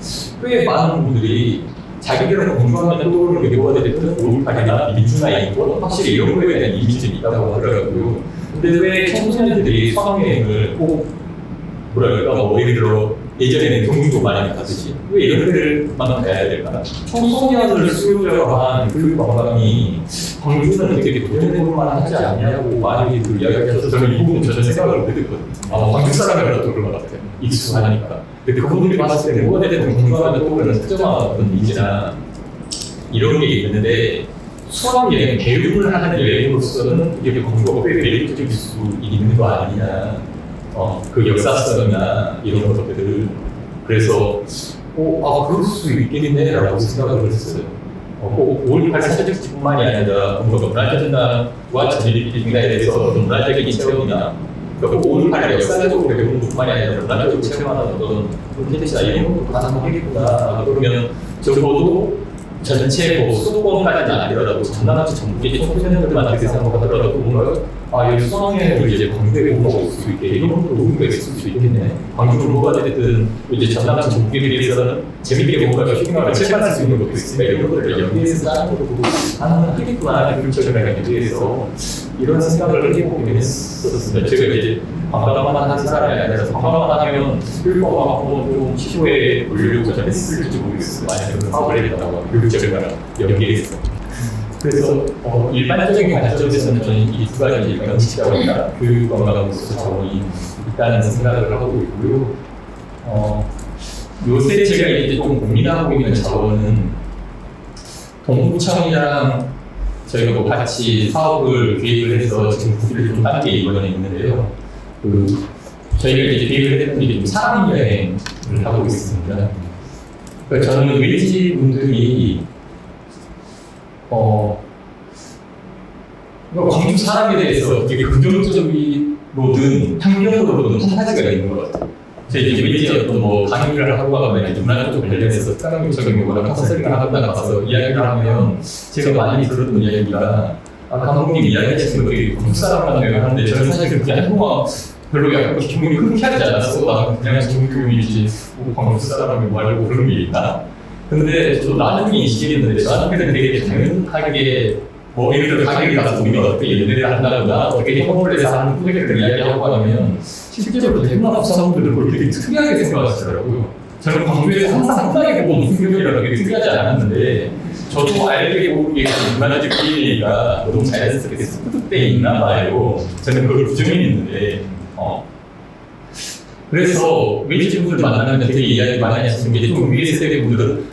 꽤 많은 분들이 자기들은 공부하면 떠오르는 게 뭐가 됐든 5.18이나 민주나 인권 확실히 이런 거에 대한 이미지는 있다고 하더라고요. 근데 왜 청소년들이 수학여행을 꼭 뭐랄까 뭐 예를 들어 예전에는 경주도 많이 가듯이 왜 이런 데를만 가야 될까? 청소년을 수요자로 한 교육관광이 광주는 되게 도전해볼 만하지 않냐고 많이 이야기하셔서 저는 이 부분 전혀 생각을 못했거든요. 광주 사람이라도 그런 것 같아요. 익숙하니까. 근데 그분들이 봤을 때 뭐가 되든 공부하면 떠오르는 특정한 어떤 이미지나 이런 게 있는데 수학여행, 교육을 하는 여행으로서는 이게 광주가 꽤 매력적일 수 있는 거 아니냐. 그 역사성이나 이런 것들을 그래서 그럴 수 있겠네라고 생각을 했어요. 꼭 5.18 사적지뿐만이 아니라 뭔가 문화전당과 전일기인가에 대해서 어떤 문화적인 체험이나 꼭 5.18을 역사적으로 배우는 것뿐만이 아니라 문화적으로 체험하는 어떤 콘텐츠나 이런 것도 다 하겠구나. 그러면 적어도 전체 뭐 수도권까지는 아니더라도 전남지 전국의 청소년들만 대상으로 하더라도 뭔가 여기 수학여행을 이제 광주에 공부할 수 있게 이런 것도 의미가 있을 수 있겠네. 광주를 뭐가 됐든 이제 전남지 전국에 비해서는 재밌게 뭔가 쇼핑하고 체험할 수 있는 것도 있으니까 이런 것들을 연계해서 짜는 것도 하겠구나. 교육적인 대해서 이런 생각을 해보긴 했었습니다. 제가 이제 관광만 하는 사람이 아니라서 관광만 하면 교육관광하고 좀 시초에 올리려고 좀 했을지 모르겠어요. 만약에 그런 사업을 해야겠다고 교육적인 거랑 연계해서. 그래서 일반적인 관점에서는 저는 이 두 가지 명시자원이나 교육관광으로서 자원이 있다는 생각을 하고 있고요. 요새 제가 이제 좀 고민하고 있는 자원은 동부청이랑 저희가 뭐 같이 사업을 계획을 해서 지금 구비를 좀 단계에 이번에 있는데요. 저희가 이제 계획을 했던 게 좀 사람 여행을 하고 있습니다. 그러니까 저는 외지 분들이 광주 사람에 대해서 되게 긍정적으로든 환경으로든 판타지가 있는 것 같아요. 제가 이제 외지 어떤 뭐 강의를 하고 가면 이제 문화 쪽 관련해서 특강적인 거나 컨설팅을 하거나 가서 이야기를 하면 제가 많이 들었던 이야기가 감독님 이야기하시는 거 되게 광주 사람이라고 하는데 저는 사실 그냥 한동안 별로 약간 기분이 흔쾌하지 않았어. 그냥 종교이지 광주 사람이 말고 그런 게 있나? 근데 저 나중에 인식했는데 나중에는 되게 당연하게 뭐 예를 들어 가격이 가서 우리가 어떻게 연대를 한다거나 어떻게 협업을해서 하는 프로젝트를 이야기하고 하면 실제로 대부분 학사분들은 그걸 되게 특이하게 생각하시더라고요. 저는 광주에서 항상 흔하게 보고 무슨 교육이라고 되게 특이하지 않았는데 저도 알게 모르게 문화적 기회가 너무 자연스럽게 습득돼 있나 봐요. 저는 그걸 부정했는데 그래서 외지 분들 만나면 되게 이야기 많이 하시는 게 좀 위에 세대 분들은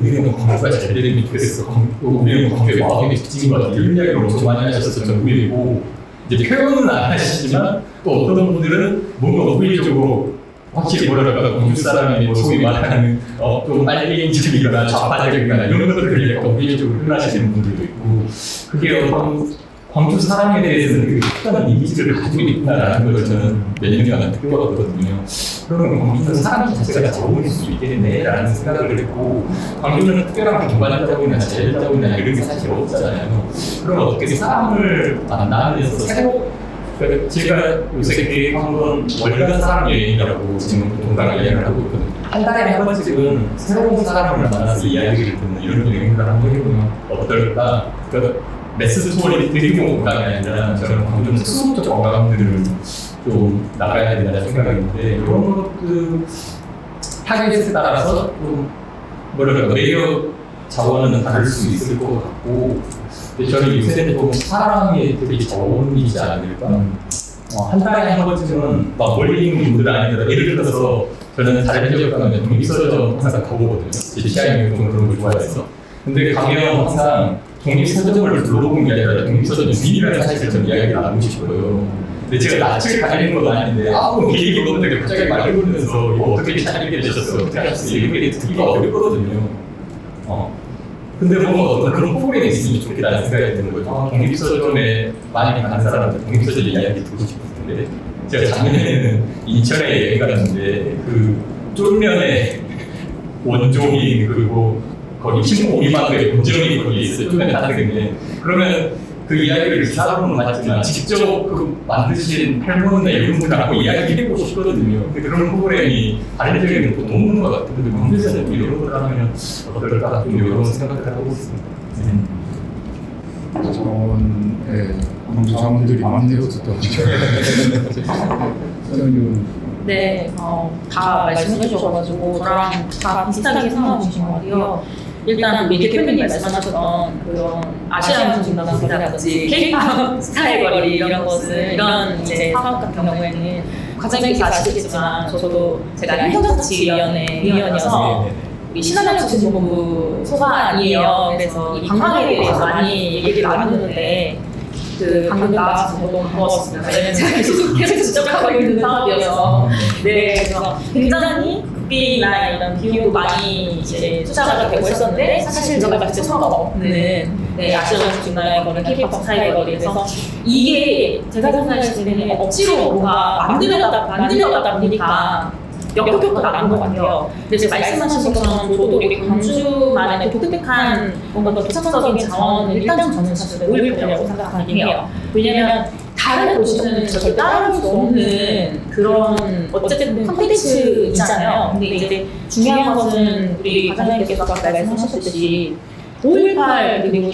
우리는 광주가 잘 되면 좋겠어. 우리는 광주의 마음이 지친 것 같아. 이런 이야기를 엄청 많이 하셔서 저는 의외고 이제 표현은 안 하시지만 또 어떤 분들은 뭔가 우회적으로 확실히 뭐랄까 광주 사람이 뭐 소위 말하는 좀 빨갱이적이거나 좌파적이거나 이런 것들을 약간 우회적으로 표현하시는 분들도 있고 그게 어떤 광주 사람에 대해서는 되게 특별한 이미지를 가지고 있다는 걸 저는 몇 년간 느껴봤거든요. 그러면 광주는 사람 자체가 적응할 수 있겠네라는 생각을 했고 광주는 특별한 경관자국이나 자연자국이나 이런 게 사실 없잖아요. 그럼 어떻게 사람을 만나면서 새로 제가 요새 계획한 건 월간 사람 여행이라고 지금 동강 여행을 하고 있거든요. 한 달에 한 번씩은 새로운 사람을 만나서 이야기를 듣는 이런 여행을 한번 해보면 어떨까? 매스 스토리 드리고 건강이 아니라 저는 광주는 특수적 건강들을 좀 나가야 된다는 생각이 있는데 이런 것들 타겟에 따라서 좀 뭐랄까 매력 자원은 다를 수 있을 것 같고 근데 저는 요새는 좀 사람이 되게 자원이지 않을까 한 달에 한 번쯤은 막 멀리 있는 분들 아니더라도 예를 들어서 저는 다른 지역 가면 독립서점 항상 가보거든요. 제 취향이 좀 그런 걸 좋아해서 근데 가면 항상 독립서점을 둘러보는 게 아니라 독립서점 주인이라는 사실을 좀 이야기를 나누고 싶어요. 근데 제가 낯을 가리는 건 아닌데 아무 계획이 없는데 갑자기 말을 걸면서 이거 어떻게 차리게 되셨어요? 어떻게 하셨어요? 이렇게 듣기가 어렵거든요. 근데 뭔가 어떤 그런 프로그램이 있으면 좋겠다는 생각이 드는 거죠. 독립서점에 많이 가는 사람들 독립서점 이야기 듣고 싶은데 제가 작년에는 인천에 여행 갔는데 그 쫄면에 원종이 그리고 거기 15미만의 본점이 거기 있어요. 쫄면 다른 게 그러면 그 이야기를 기사로는 맞지만 직접 그 만드신 할머니나 이런 분들하고 이야기해보고 싶거든요. 근데 그런 프로그램이 다른 지역에는 보통 없는 것 같아요. 근데 광주에서 이런 걸 하면 어떨까 좀 이런 생각을 하고 있습니다. 광주 자원들이 많네요, 또. 네, 다 말씀해 주셔가지고 저랑 다 비슷하게 생각하고 계신 것 같아요. 일단 우리 대표님 말씀하셨던 그런 아시아 중단거리라든지 K-팝 스타일 거리 이런 것을 이런 이제 사업 같은 경우에는 과장님께서 아시겠지만 저도 제가 행정자치위원회 위원이어서 우리 신한정치진본부 소관이에요. 그래서 이 관광에 대해서 많이 얘기를 나누는데 그 방금 나와서 너무 반가웠습니다. 왜냐면 제가 계속 지적하고 있는 사업이어서 네, 그래서 굉장히 국비나 이런 비용도 많이 이제 투자가 되고 했었는데 사실 제가 봤을 때 성과가 없는 네, 아시아 중나라의 거리, K-팝 스타일 거리에서 이게 제가 생각했을 때는 억지로 뭔가 만들려다 보니까 역효과가 난 것 같아요. 근데 이제 말씀하신 것처럼 저도 우리 광주만의 독특한 뭔가 독창적인 자원을 일단 저는 사실 올리브라고 생각하긴 해요. 왜냐면 다른 곳에서는 절대 따라올 수 없는 그런 어쨌든 콘텐츠 있잖아요. 근데 이제 중요한 것은 우리 과장님께서 아까 말씀하셨듯이 5.18 그리고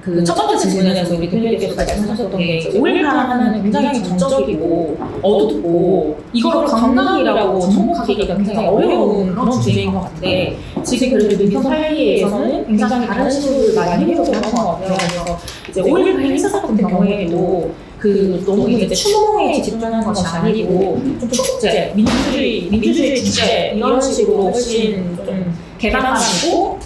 그 첫 번째 질문에서 우리 교수님께서 말씀하셨던 게 5.18 하면 굉장히 정적이고 어둡고 이걸 관광이라고 접목하기가 굉장히 어려운 그런 주제인 것 같은데 지금 그래도 민선 8기에서는 굉장히 다른 시도를 많이 해보려고 하는 것 같아요. 그래서 이제 5.18 행사 같은 경우에도 그 너무 이제 추모에 집중하는 것이 아니고 좀 축제, 민주주의 축제 이런 식으로 훨씬 좀 개방감 있고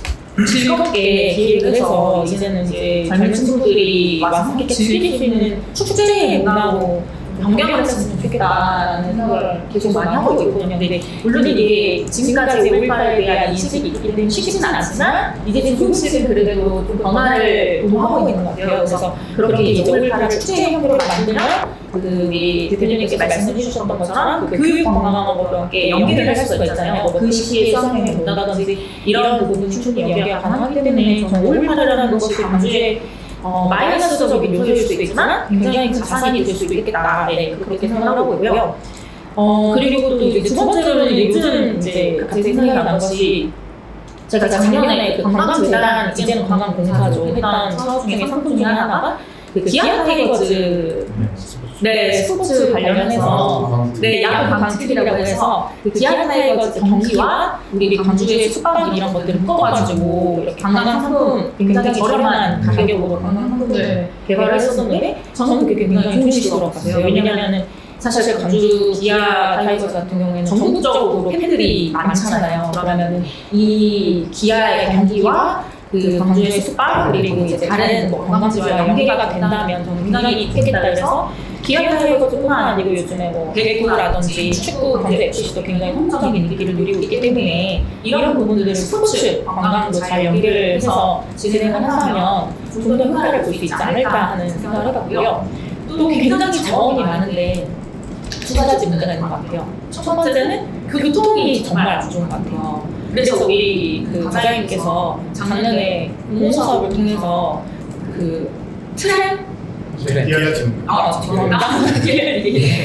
즐겁게 기획을 해서 이제는 이제 젊은 친구들이 와서 함께 즐길 수 있는 축제의 문화로 변경을 했으면 좋겠다라는 생각을 계속 많이 하고 있거든요. 근데 물론 이게 지금까지 5.18에 대한 인식이 있기 때문에 쉽지는 않지만 이제 조금씩은 그래도 좀 변화를 도모하고 있는 것 같아요. 그래서 그렇게 이제 5.18을 축제의 형태로 만들면 그 우리 대표님께서 말씀해 주셨던 것처럼 그 교육 관광하고 함께 연계를 할 수가 있잖아요. 그 시기에 수학여행을 본다든지 이런 부분은 충분히 연계가 가능하기 때문에 저는 5.18이라는 것이 광주의 마이너스적인 요소일 수도 있지만 굉장히 자산이 될 수도 있겠다. 네, 그렇게 생각하고 있고요. 그리고 또 이제 두 번째로는 요즘 이제 갑자기 생각이 난 것이 제가 작년에 그 관광재단 이제는 관광공사죠 했던 사업 중에 상품 중에 하나가 그 기아 타이거즈 네, 스포츠 관련해서 네, 야구 강특이라고 해서 그 기아 타이거즈 경기와 우리 광주의 숙박 이런 것들을 묶어가지고 이렇게 관광 상품 굉장히 저렴한 가격으로 관광 상품을 개발했었는데 저는 그게 굉장히 좋은 시도라고 봤어요. 왜냐면은 사실 광주 기아 타이거즈 같은 경우에는 전국적으로 팬들이 많잖아요. 그러면은 이 기아의 경기와 그 광주의 숙박 그리고 이제 다른 뭐 관광지와 연계가 된다면 저는 굉장히 좋겠다 그래서 기아 타이거즈뿐만 아니고 요즘에 뭐 배구라든지 축구 광주 FC도 굉장히 홍보적인 인기를 누리고 있기 때문에 이런 부분들을 스포츠 관광도 잘 연계를 해서 진행을 한다면 좀 더 효과를 볼 수 있지 않을까 하는 생각을 해봤고요. 또 굉장히 자원이 많은데 두 가지 문제가 있는 것 같아요. 첫 번째는 교통이 정말 안 좋은 것 같아요. 그래서 우리 그 과장님께서 작년에 공모사업을 통해서 그 트램 죄송합니다.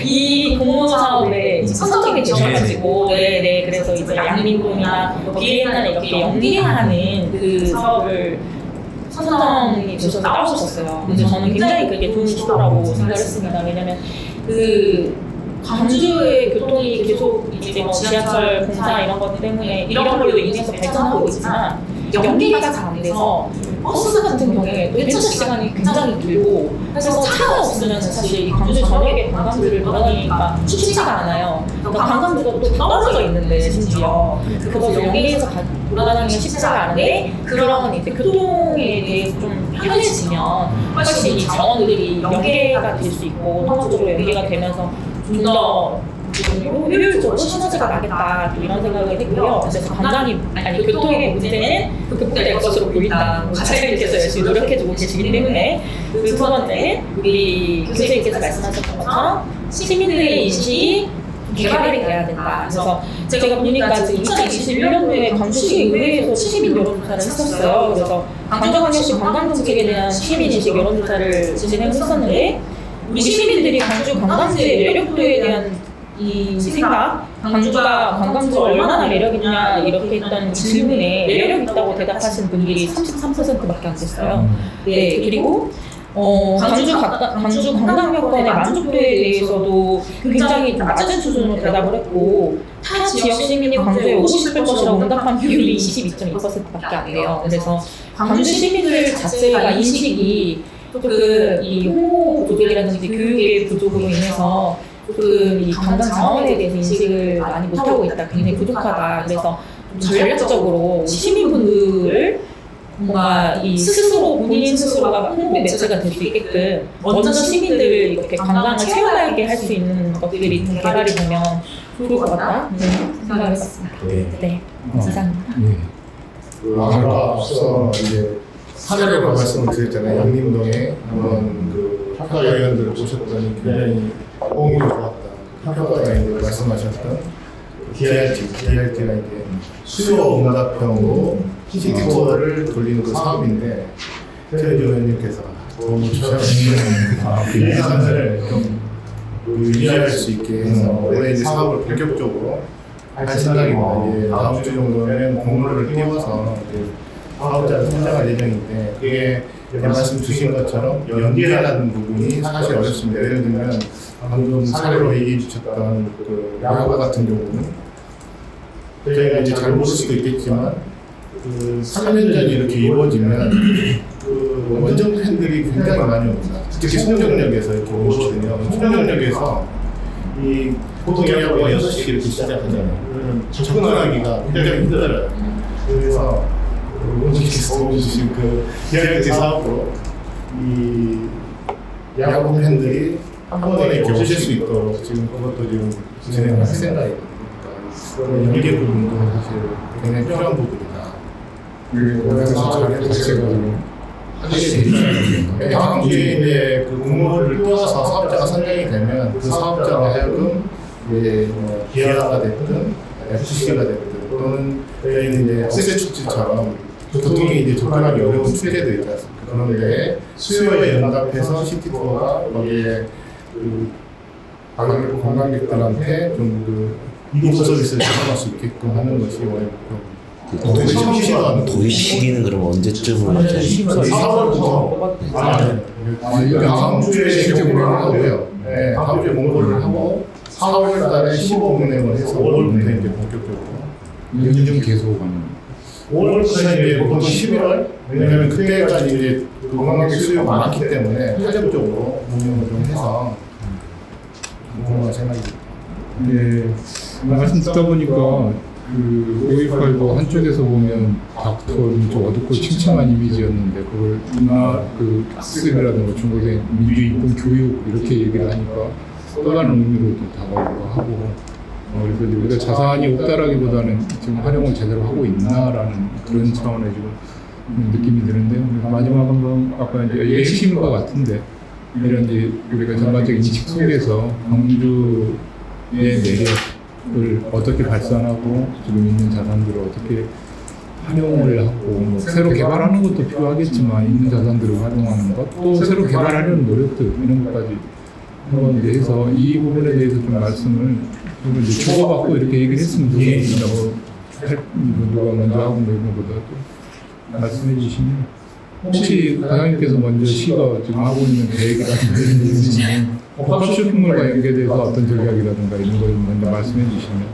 이 공모사업에 선정이 되셔가지고 네네 그래서 이제 양민동이나 비엔나나 이렇게 연계하는 그 사업을 선정이 되셔서 나오셨어요. 근데 저는 굉장히 그게 좋은 시도라고 생각을 했습니다. 왜냐면 그 광주의 교통이 계속 이제 뭐 지하철 공사 이런 것 때문에 이런 걸로 인해서 발전하고 있지만 연계가 잘 안 돼서 버스 같은 경우에 배차 시간이 굉장히 길고 그래서 차가 없으면 사실 광주 전역의 관광지를 돌아다니니까 쉽지가 않아요. 그러니까 관광지가 또 떨어져 있는데 심지어 그것을 연계해서 돌아다니기가 쉽지가 않은데 그런 이제 교통에 대해서 좀 편해지면 훨씬 이 자원들이 연계가 될 수 있고 통합적으로 연계가 되면서 좀 더 효율적으로 시너지가 나겠다 또 이런 생각을 했고요. 그래서 관광이 교통의 문제는 극복될 것으로 보인다. 과장님께서 열심히 노력해주고 계시기 때문에 두 번째는 우리 교수님께서 말씀하셨던 것처럼 시민들의 인식이 개발이 돼야 된다. 그래서 제가 보니까 지금 2021년도에 광주시의회에서 시민 여론조사를 했었어요. 그래서 광주광역시 관광정책에 대한 시민인식 여론조사를 진행했었는데 우리 시민들이 광주 관광지의 매력도에 대한 이 생각, 광주가 관광지가 얼마나 매력있냐 이렇게 했던 질문에 매력 있다고 대답하신 분들이 33%밖에 안 됐어요. 네, 그리고 광주 관광 여건의 만족도에 대해서도 굉장히 좀 낮은 수준으로 대답을 했고 타 지역 시민이 광주에 오고 싶을 것이라고 응답한 비율이 22.2%밖에 안 돼요. 그래서 광주 시민들 자체가 인식이 조금 이 홍보 부족이라든지 교육의 부족으로 인해서 조금 이 관광 자원에 대해서 인식을 많이 못하고 있다, 굉장히 부족하다. 그래서 좀 전략적으로 시민분들을 뭔가 이 스스로 본인 스스로가 홍보 매체가 될 수 있게끔 먼저 시민들을 이렇게 관광을 체험하게 할 수 있는 것들이 좀 개발이 되면 좋을 것 같다 생각을 해봤습니다. 네, 이상입니다. 아까 앞서 이제 사례로 말씀을 드렸잖아요. 양림동에 한번 그 평가위원들을 보셨더니 굉장히 호응이 좋았다. 평가위원들 말씀하셨던 DRT가 이제 수요 응답형으로 시티 투어를 돌리는 그 사업인데 최현주 의원님께서 너무 주장하시는 예산을 좀 유지할 수 있게 해서 올해 이제 사업을 본격적으로 할 생각입니다. 이제 다음 주 정도면 공모를 띄워서 이제 사업자를 선정할 예정인데 그게 말씀 주신 것처럼 연계라는 부분이 사실 어렵습니다. 예를 들면 방금 사례로 얘기해 주셨던 그 야구 같은 경우는 저희가 이제 잘 모를 수도 있겠지만 그 3년 전에 이렇게 이루어지면 그 원정 팬들이 굉장히 많이 옵니다. 특히 송정역에서 이렇게 오거든요. 송정역에서 이 보통 야구가 6시 이렇게 시작하잖아요. 그러면 접근하기가 굉장히 힘들어요. 그래서 의원님께서 도와주신 그 DRT 사업으로 이 야구 팬들이 한 번에 이렇게 오실 수 있도록 지금 그것도 지금 진행할 생각이거든요. 그런 연계 부분도 사실 굉장히 필요한 부분이다. 그래서 잘 해주셔가지고 하게 되죠. 다음 주에 이제 그 공모를 띄워서 사업자가 선정이 되면 그 사업자가 하여금 이제 뭐 기아가 됐든 FC가 됐든 또는 이제 억새 축제처럼 교통이 이제 접근하기 어려운 축제도 있지 않습니까? 그런데 수요에 응답해서 시티 투어가 거기에 그 관광객들한테 좀 그 이동 서비스를 제공할 수 있게끔 하는 것이 원래 목표입니다. 도입 시기는 그럼 언제쯤으로 하죠? 4월부터 다음 주에 실제 공모를 하고요. 네, 다음 주에 공모를 하고 4월 달에 15 운행을 해서 5월부터 이제 본격적으로 연중 계속 하는 5월까지 이제 보통 11월 왜냐하면 그때까지 이제 그 관광객 수요가 많기 때문에 활력적으로 운영을 좀 해서 공모할 생각입니다. 네, 말씀 듣다 보니까 그 5.18도 한쪽에서 보면 닥터는 좀 어둡고 침침한 이미지였는데 그걸 문화 그 학습이라든가 중국의 민주 인권 교육 이렇게 얘기를 하니까 또 다른 의미로 또 다가오기도 하고 그래서 이제 우리가 자산이 없다라기보다는 지금 활용을 제대로 하고 있나라는 그런 차원의 지금 느낌이 드는데 마지막 한번 아까 이제 핵심인 것 같은데 이런 이제 우리가 전반적인 인식 속에서 광주의 매력을 어떻게 발산하고 지금 있는 자산들을 어떻게 활용을 하고 뭐 새로 개발하는 것도 필요하겠지만 있는 자산들을 활용하는 것 또 새로 개발하려는 노력들 이런 것까지 한번 이제 해서 이 부분에 대해서 좀 말씀을 좀 이제 주고받고 이렇게 얘기를 했으면 좋겠습니다. 누가 먼저 하고 뭐 이런 것보다 또 말씀해 주시면 혹시 과장님께서 먼저 시가 지금 하고 있는 계획이라든가 이런 게 있으시면 복합 쇼핑몰과 연계돼서 어떤 전략이라든가 이런 걸 먼저 말씀해 주시면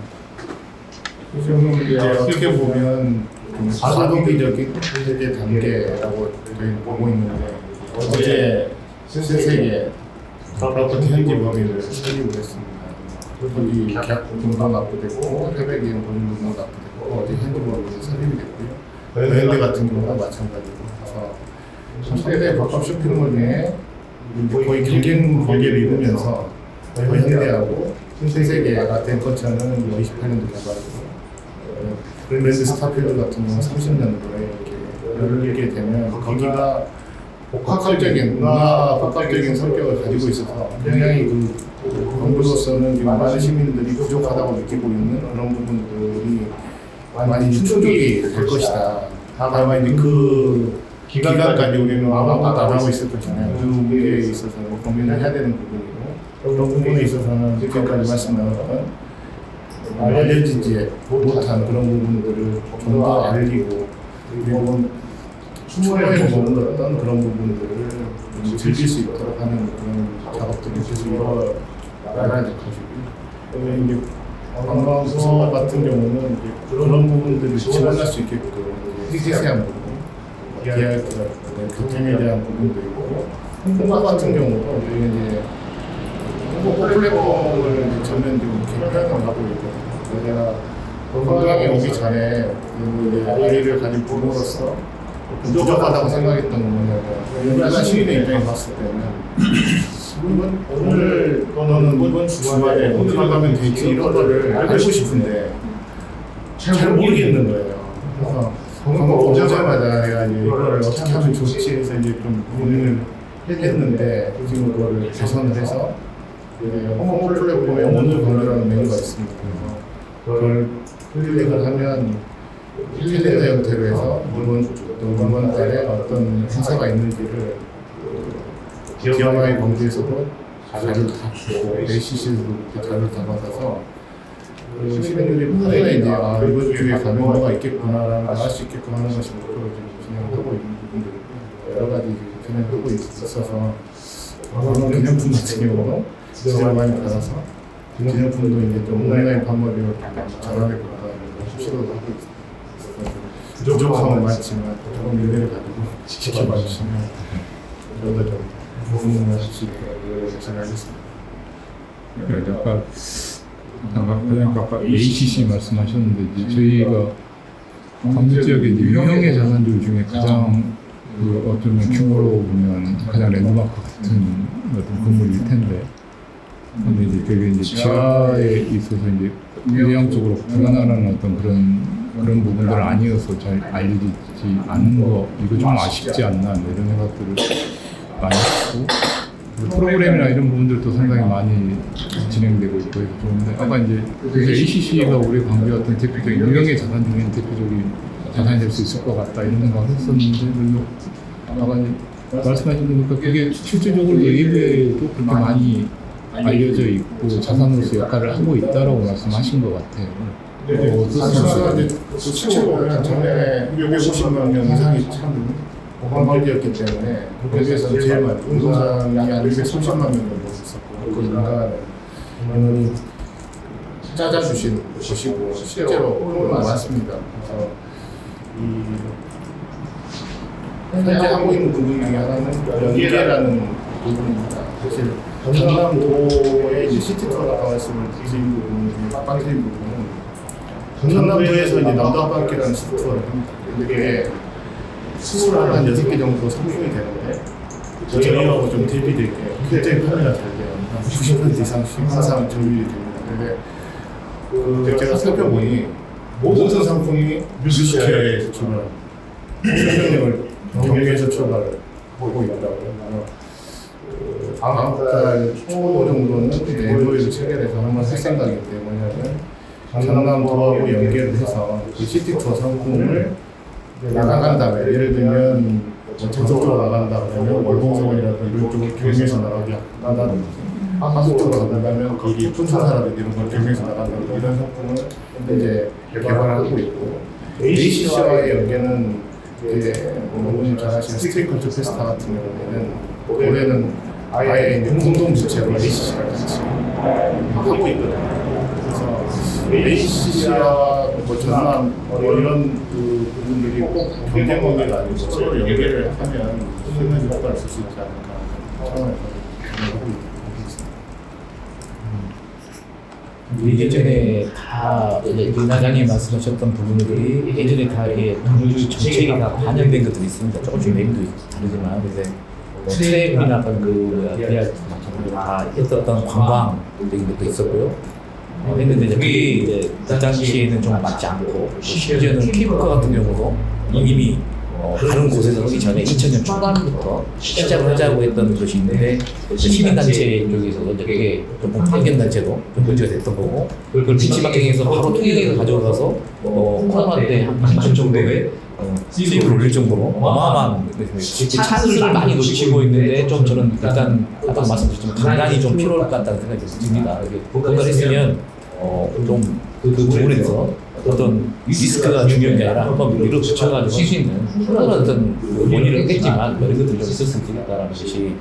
지금 이제 어떻게 보면 좀 과도기적인 세계 단계라고 저희는 보고 있는데 어제 세세계 프로퍼티 현지 범위를 설립을 했습니다. 거기 계약 부분도 납부됐고 협약 이행 부분도 납부됐고 어제 현지 범위도 설립이 됐고요. 현대 같은 경우가 마찬가지고 그래서 세대 복합 쇼핑몰 중에 거의 경쟁 관계를 이루면서 현대하고 신세계가 된 것처럼 28년도 개발이고 브랜드 스타필드 같은 경우는 30년도에 이렇게 열리게 되면 거기가 복합적인 문화 복합적인 성격을 가지고 있어서 굉장히 그 정부로서는 지금 많은 시민들이 부족하다고 느끼고 있는 그런 부분들이 많이 충족이 될 것이다. 다만 이제 그 기간까지 우리는 아무것도 안 하고 있을 것이잖아요. 그 문제에 있어서는 고민을 해야 되는 부분이고 그런 부분에 있어서는 지금까지 말씀 나눴던 알려지지 못한 그런 부분들을 좀 더 알리고 그리고 추모에 머물렀던 그런 부분들을 좀 즐길 수 있도록 하는 그런 작업들이 계속 이루어나가야 될 것이고 이제 관광서 같은 경우는 이제 그런 부분들을 지원할 수 있게끔 세세한 부분 기획 교통에 대한 부분도 있고 홍보 같은 경우도 저희가 이제 홍보 플랫폼을 전면적으로 개편을 하고 있거든요. 내가 관광에 오기 전에 이제 아이를 가진 부모로서 부족하다고 생각했던 건 뭐냐면 일반 시민의 입장에서 봤을 때는 오늘 또는 이번 주말에 어디로 가면 될지 이런 거를 알고 싶은데 잘 모르겠는 거예요. 그래서 관광 오자마자 내가 이제 이거를 어떻게 하면 좋지 해서 이제 좀 고민을 했는데 지금 그거를 개선을 해서 홍보 플랫폼에 오늘 건조라는 메뉴가 있습니다. 그걸 클릭을 하면 캘린더 형태로 해서 이번 달에 어떤 행사가 있는지를 DMI 공지에서도 자료를 다 주고 ACC에서도 자료를 다 받아서 시민들이 편하게 이제 이번 주에 가면 뭐가 있겠구나라는 걸 알 수 있게끔 하는 것이 목표로 지금 진행하고 있는 부분들 여러 가지 진행하고 있어서 기념품 같은 경우도 지원을 많이 받아서 기념품도 이제 좀 온라인 판매로 전환해볼까 시도도 하고 있습니다. 부족함은 많지만 조금 윤회를 가지고 지켜봐 주시면 저도 좀 도움을 하실 수 있도록 생각하겠습니다. 아까 ACC 말씀하셨는데 이제 저희가 광주 지역의 이제 유형의 자산들 중에 가장 그 어쩌면 규모로 보면 가장 랜드마크 같은 어떤 건물일 텐데 근데 이제 그게 이제 지하에 있어서 이제 외향적으로 불안한 어떤 그런 부분들은 아니어서 잘 알려지지 않은 거 이거 좀 아쉽지 않나 이런 생각들을 많이 했고 프로그램이나 이런 부분들도 상당히 많이 진행되고 있고 해서 좋은데 아까 이제 그래서 ACC가 우리 광주 어떤 대표적인 유형의 자산 중에 대표적인 자산이 될 수 있을 것 같다 이런 생각을 했었는데 별로 아까 이제 말씀하신 거니까 그게 실질적으로 외부에도 그렇게 많이 알려져 있고 자산으로서 역할을 하고 있다라고 말씀하신 것 같아요. 어떻습니까? 수치로 보면 전에 250만 명 이상이 참 관광지였기 때문에 거기에서 제일 많이 부동산이 한 230만 명 정도 있었고 그 인간은 짜자주신 것이고 실제로 얼마나 많습니다. 그래서 현재 하고 있는 부분 중에 하나는 연계라는 부분입니다. 사실 전남도의 이제 시티투어라고 말씀을 드린 부분 중에 빠뜨린 부분은 전남도에서 이제 남도한바퀴라는 시티투어를 합니다. 이게 26개 정도 상품이 되는데 저희하고 좀 대비될 게 굉장히 판매가 잘 돼요. 90% 이상씩 항상 정리이 됩니다. 근데 제가 살펴보니 모든 상품이 뮤지컬에서 출발, 생명력을 경영에서 출발을 하고 있더라고요. 다음 달 초 정도는 MOU를 체결해서 한번 할 생각인데 뭐냐면 전남도하고 연계를 해서 그 시티투어 상품을 나간 다음에 예를 들면 전속으로 나간다 그러면 월봉성이라든지 이런 쪽을 경영에서 나가게 한다든지 하수 쪽으로 나가면 거기 촌사라든지 이런 걸 경영에서 나간다든지 이런 상품을 이제 개발하고 있고 ACC와의 연계는 이제 여러분이 잘 아시는 스트리트 컬처 페스타 같은 경우에는 올해는 아예 이제 공동 주체로 ACC가 같이 하고 있거든요. 그래서 ACC와 뭐 전남 이런 그 부분들이 꼭 경쟁관계가 아니고 서로 연계를 하면 수익을 효과를 쓸 수 있지 않을까 차원에서 하고 있습니다. 예전에 다 윤회장님 말씀하셨던 부분들이 예전에 다 이게 정책이 다 반영된 것들이 있습니다. 조금씩 내용도 다르지만 그래서 트랩이나 어떤 그 대학 다 했었던 관광적인 것도 있었고요. 했는데 이제 그게 이제 그 당시에는 좀 맞지 않고 심지어는 케이블카 같은 경우도 이미 다른 곳에서 하기 전에 2000년 초반부터 시작을 하자고 했던 것이 있는데 시민단체 쪽에서도 이제 그게 조금 환경단체도 좀 문제가 됐던 거고 그걸 비치마킹에서 바로 통일해서 가져가서 코로나 때 한 2천 정도의 수익을 올릴 정도로 어마어마한 찬스를 많이 놓치고 있는데 좀 저는 일단 아까 말씀드렸지만 강단이 좀 필요할 것 같다는 생각이 듭니다. 뭔가를 했으면 좀 그 부분에서 어떤 리스크가 중요한 게 아니라 한번 밀어붙여가지고 할 수 있는 그런 어떤 원인을 했지만 이런 것들이 좀 있었으면 좋겠다라는 것이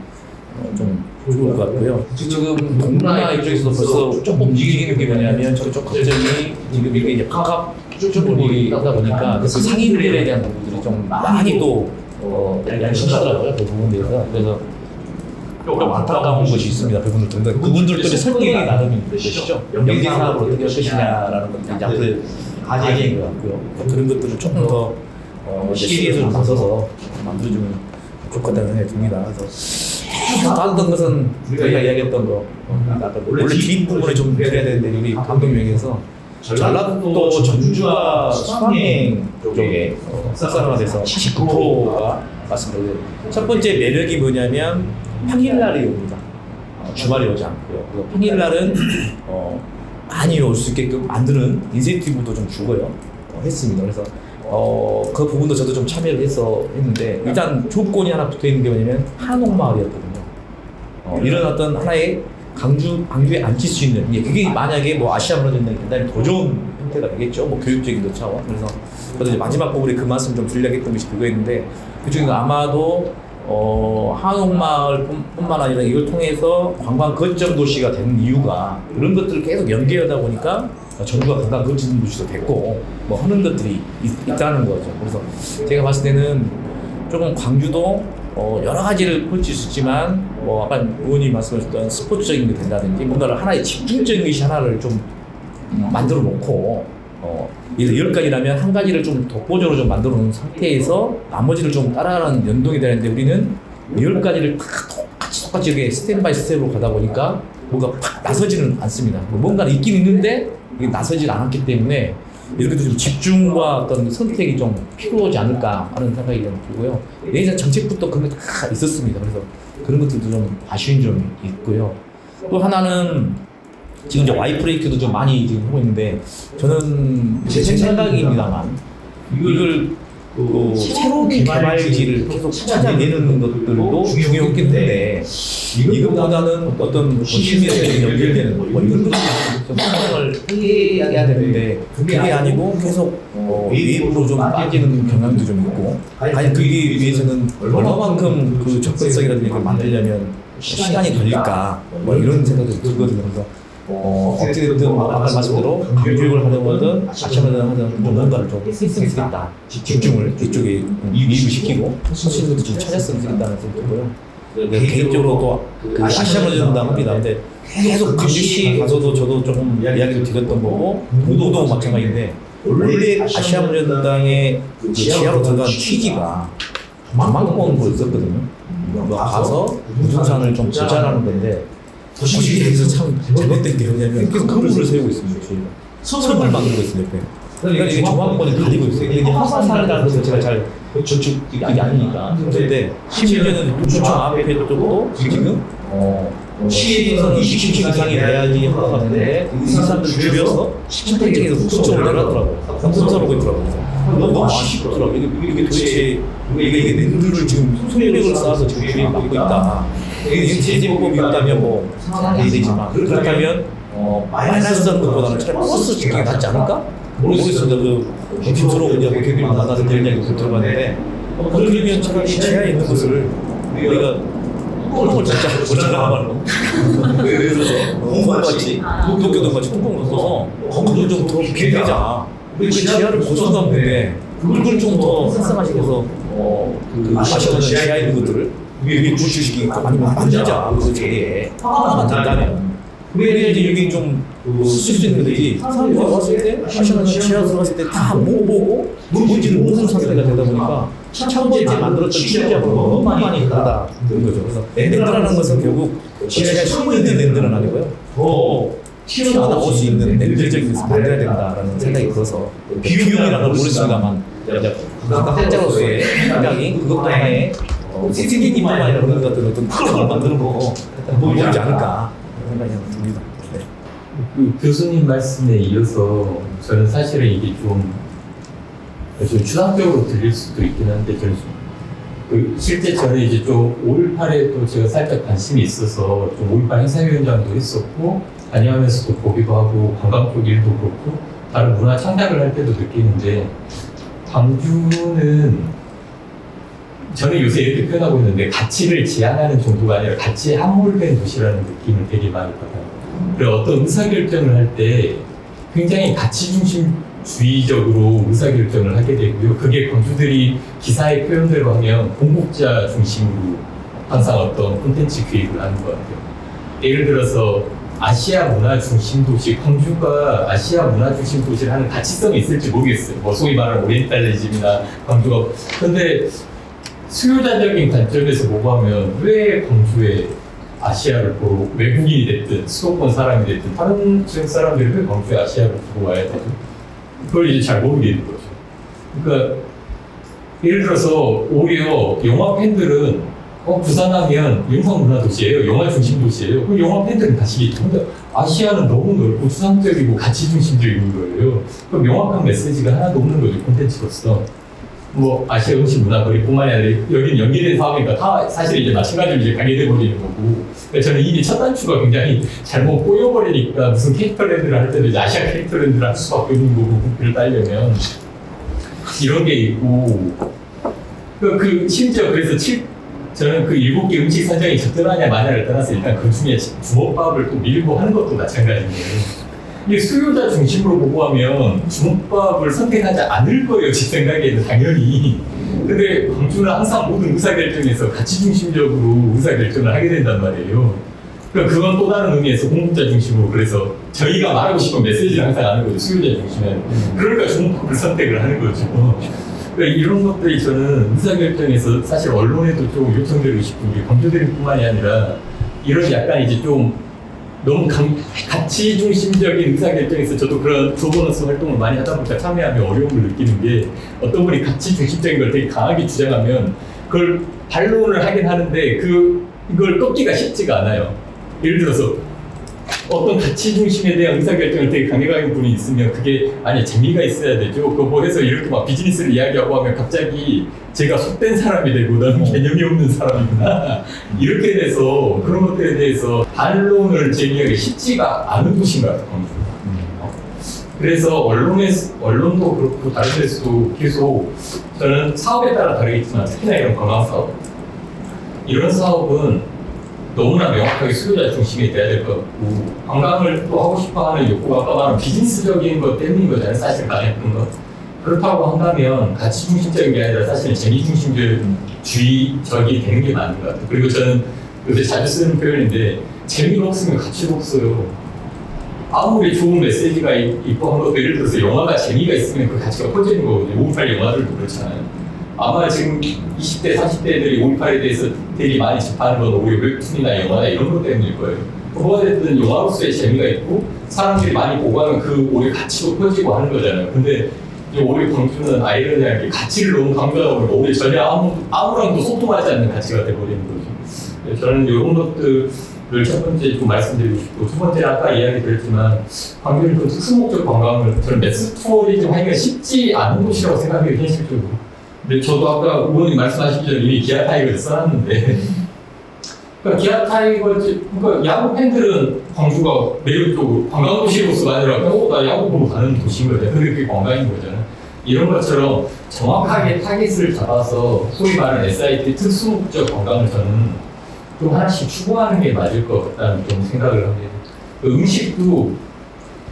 좀 좋을 것 같고요. 지금 동남아 입장에서도 벌써 조금 움직이는 게 뭐냐면 저쪽 걱정이 지금 이게 이제 복합 출몰이 하다 보니까 그 상인들에 대한 부분들이 좀 많이 또 양심하더라고요. 그 부분에서. 그래서 좀 안타까운 것이 있습니다. 그분들 근데 그분들도 이제 설득이 나름인 것이죠. 연계 사업을 어떻게 할 것이냐라는 것들이 이제 앞으로 과제인 것 같고요. 그런 것들을 조금 더 시에서 좀 나서서 만들어주면 좋을 것 같다는 생각이 듭니다. 그래서 다른 것은 저희가 이야기했던 거 원래 뒷부분에 좀 드려야 되는데 우리 감독명에서 전라도 전주와 수강행 쪽에 싹사랑화돼서 19%가 맞습니다. 첫 번째 매력이 뭐냐면 평일날이 옵니다. 주말에 오지 않고요. 그래서 평일날은 많이 올 수 있게끔 만드는 인센티브도 좀 주고요. 했습니다. 그래서 그 부분도 저도 좀 참여를 했는데 일단 조건이 하나 붙어 있는 게 뭐냐면 한옥마을이었거든요. 이런 어떤 하나의 광주에 앉힐 수 있는 그게 만약에 뭐 아시아 문화전당이 된다면 더 좋은 형태가 되겠죠. 뭐 교육적인 차원. 그래서 저도 이제 마지막 부분에 그 말씀 좀 드리려고 했던 것이 그거였는데 그중에 아마도 한옥마을뿐만 아니라 이걸 통해서 관광 거점 도시가 되는 이유가 그런 것들을 계속 연계하다 보니까 전주가 관광 거점 도시도 됐고 뭐 하는 것들이 있다는 거죠. 그래서 제가 봤을 때는 조금 광주도 여러 가지를 펼칠 수 있지만 뭐 아까 의원님 말씀하셨던 스포츠적인 게 된다든지 뭔가를 하나의 집중적인 것이 하나를 좀 만들어 놓고 예를 10가지라면 한 가지를 좀 독보적으로 좀 만들어 놓은 상태에서 나머지를 좀 따라가는 연동이 되는데 우리는 10가지를 다 똑같이 이렇게 스텝 바이 스텝으로 가다 보니까 뭔가 팍 나서지는 않습니다. 뭔가는 있긴 있는데 이게 나서질 않았기 때문에 이렇게 좀 집중과 어떤 선택이 좀 필요하지 않을까 하는 생각이 좀 들고요. 예전 정책부터 그런 게 다 있었습니다. 그래서 그런 것들도 좀 아쉬운 점이 있고요. 또 하나는 지금 이제 와이프레이크도 좀 많이 지금 하고 있는데 저는 제 생각입니다만 이걸 새로운 개발지를 계속 찾아내는 것들도 중요했겠는데 이것보다는 어떤 시민에 연결되는 뭐 이런 것들이 좀 생각을 해야 되는데 그게 아니고 계속 외부로 좀 빠지는 경향도 좀 있고 아니 그게 위해서는 얼마만큼 그 접근성이라든지 걸 만들려면 시간이 걸릴까 뭐 이런 생각도 들거든요. 그래서 어찌됐든 아까 말씀대로 교육을 하든 아침을 하든 좀 뭔가를 좀 했으면 좋겠다. 집중을 이쪽에 이입을 시키고 하시는 것도 좀 찾았으면 좋겠다는 생각이 들고요. 개인적으로 또 아시아문화전당 합니다. 근데 계속 광주시 가서도 저도 조금 이야기를 드렸던 거고 공도도 마찬가지인데 원래 아시아문화전당의 그 지하로 들어간 취지가 조망권으로 있었거든요. 가서 무등산을 좀 보자라는 건데 거기에서 참 잘못된 게 뭐냐면 계속 건물을 세우고 있습니다. 저희가 섬을 만들고 있습니다. 그러니까 이게 조망권을 가리고 있어요. 이게 화산이라는 것은 제가 잘 건축이 아니니까. 그런데 11년은 구청 앞에 쪽도 지금 시에서는 20층 이상이 돼야지 허가가 되는데 이 사람들 줄여서 18층에서 9층으로 내려가더라고요. 공사하고 있더라고요. 너무 아쉽더라고요. 이게 도대체 이게 랜드를 지금 소유력을 쌓아서 지금 주인이 맡고 있다. 이게 제재법이 있다면 뭐 상황이 되지만 그렇다면 마이너스하는 것보다는 차라리 플러스 짓는 게 낫지 않을까? 모르겠습니다. 그 주로 이제 고객님 만나서 그런 이야기 들어봤는데 그러면 차라리 지하에 있는 것을 우리가 뚜껑을 진짜 고쳐나가는 그래서 공부같이 도쿄도같이 뚜껑을 써서 건물을 좀 더 길게자 우리 지하를 고쳐가 없는데 그걸 좀 더 활성화시켜서 그 아시아는 지하에 있는 것들을 위에 구출시키고 아니면 만들자 그 자리에 하나만 된다면 그래야지 여기 좀 쓸 수 있는 거지. 사람들이 왔을 때 아시아는 지하 들어갔을 때 다 못 보고 뭔지를 모르는 상태가 되다 보니까 첫 번째 만들었던 취지하고 너무 많이 다르다는 거죠. 그래서 랜드라는 것은 결국 지하에 숨어 있는 랜드는 아니고요. 더 튀어나올 수 있는 랜드적인 것을 만들어야 된다라는 생각이 들어서 비용이라는 걸 모르시다만 관광업자로서의 굉장히 그것도 하나의 생기기만 아니라 그런 같은 어떤 프로그램을 만드는 거고 보이지 않을까 그런 생각이 듭니다. 네. 그 교수님 말씀에 이어서 저는 사실은 이게 좀 추상적으로 들릴 수도 있긴 한데 저는 실제 저는 이제 좀 5.18에 또 제가 살짝 관심이 있어서 좀 5.18 행사위원장도 했었고 다녀가면서도 보기도 하고 관광 쪽 일도 그렇고 다른 문화 창작을 할 때도 느끼는데 광주는 저는 요새 이렇게 표현하고 있는데 가치를 지향하는 정도가 아니라 가치에 함몰된 도시라는 느낌을 되게 많이 받아요. 그리고 어떤 의사결정을 할 때 굉장히 가치 중심주의적으로 의사결정을 하게 되고요. 그게 광주들이 기사의 표현대로 하면 공급자 중심으로 항상 어떤 콘텐츠 기획을 하는 것 같아요. 예를 들어서 아시아 문화 중심 도시, 광주가 아시아 문화 중심 도시를 하는 가치성이 있을지 모르겠어요. 뭐 소위 말하는 오리엔탈리즘이나 광주가. 근데 수요자적인 관점에서 보고 하면 왜 광주에 아시아를 보러 외국인이 됐든 수도권 사람이 됐든 다른 지역 사람들이 왜 광주에 아시아를 보러 와야 되죠? 그걸 이제 잘 모르겠는 거죠. 그러니까 예를 들어서 오히려 영화 팬들은 부산하면 영상문화 도시예요. 영화 중심 도시예요. 그럼 영화 팬들은 다시 근데 아시아는 너무 넓고 추상적이고 가치 중심적인 거예요. 그럼 명확한 메시지가 하나도 없는 거죠. 콘텐츠로서. 뭐 아시아 음식 문화거리뿐만이 아니라 여기는 연계된 사업이니까 다 사실 이제 마찬가지로 이제 가게 돼버리는 거고. 그러니까 저는 이미 첫 단추가 굉장히 잘못 꼬여버리니까 무슨 캐릭터랜드를 할 때도 이제 아시아 캐릭터랜드를 할 수밖에 없는 거고 부피를 따려면 이런 게 있고 심지어 그래서 저는 그 7개 음식 선정이 적절하냐 마냐를 떠나서 일단 그 중에 주먹밥을 또 밀고 하는 것도 마찬가지예요. 이게 수요자 중심으로 보고 하면 주먹밥을 선택하지 않을 거예요. 제 생각에는 당연히. 근데 광주는 항상 모든 의사결정에서 가치 중심적으로 의사결정을 하게 된단 말이에요. 그러니까 그건 또 다른 의미에서 공급자 중심으로 그래서 저희가 말하고 싶은 메시지를 항상 하는 거죠. 수요자 중심에. 그러니까 주먹밥을 선택을 하는 거죠. 그러니까 이런 것들이 저는 의사결정에서 사실 언론에도 좀 요청드리고 싶은 게 광주들뿐만이 아니라 이런 약간 이제 좀 너무 가치 중심적인 의사결정에서 저도 그런 프로보너스 활동을 많이 하다 보니까 참여하면 어려움을 느끼는 게 어떤 분이 가치 중심적인 걸 되게 강하게 주장하면 그걸 반론을 하긴 하는데 이걸 꺾기가 쉽지가 않아요. 예를 들어서 어떤 가치 중심에 대한 의사결정을 되게 강하게 하는 분이 있으면 그게 아니 재미가 있어야 되죠. 그거 뭐 해서 이렇게 막 비즈니스를 이야기하고 하면 갑자기 제가 속된 사람이 되고 나는 개념이 없는 사람이구나. 이렇게 돼서 그런 것들에 대해서 반론을 제기하기 쉽지가 않은 곳인 것 같아요. 그래서 언론도 그렇고 다른 데서도 계속 저는 사업에 따라 다르겠지만 특히나 이런 관광 사업 이런 사업은 너무나 명확하게 수요자 중심이 돼야 될 것 같고 관광을 또 하고 싶어하는 욕구가 아까 말한 비즈니스적인 것 때문인 거잖아요. 사실 많이 것. 그렇다고 한다면 가치 중심적인 게 아니라 사실 재미 중심주의적이 되는 게 맞는 것 같아요. 그리고 저는 요새 자주 쓰는 표현인데 재미가 없으면 가치가 없어요. 아무리 좋은 메시지가 있고 한 것도 예를 들어서 영화가 재미가 있으면 그 가치가 커지는 거거든요. 5.18 영화들도 그렇잖아요. 아마 지금 20대, 30대들이 5.18에 대해서 되게 많이 접하는 건 오히려 웹툰이나 영화나 이런 것 때문일 거예요. 뭐가 됐든 영화로서의 재미가 있고 사람들이 많이 보고 하면 그 오히려 가치도 커지고 하는 거잖아요. 근데 오히려 광주는 아이러니하게 가치를 너무 강조하다 보니까 오히려 전혀 아무랑도 소통하지 않는 가치가 돼버리는 거죠. 저는 이런 것들을 첫 번째 좀 말씀드리고 싶고 두 번째 아까 이야기 드렸지만 광주는 그 특수목적 관광을 저는 매스 투어리즘 하기가 쉽지 않은 곳이라고 생각해요. 현실적으로. 근데 저도 아까 의원님 말씀하시기 전에 이미 기아 타이거를 써놨는데 그러니까 기아 타이거 그러니까 야구 팬들은 광주가 매력적으로 관광 도시로서가 아니라 나 야구 보러 가는 도시인 거잖아요. 근데 그게 관광인 거잖아요. 이런 것처럼 정확하게 타깃을 잡아서 소위 말하는 SIT 특수목적 관광을 저는 좀 하나씩 추구하는 게 맞을 것 같다는 좀 생각을 합니다. 음식도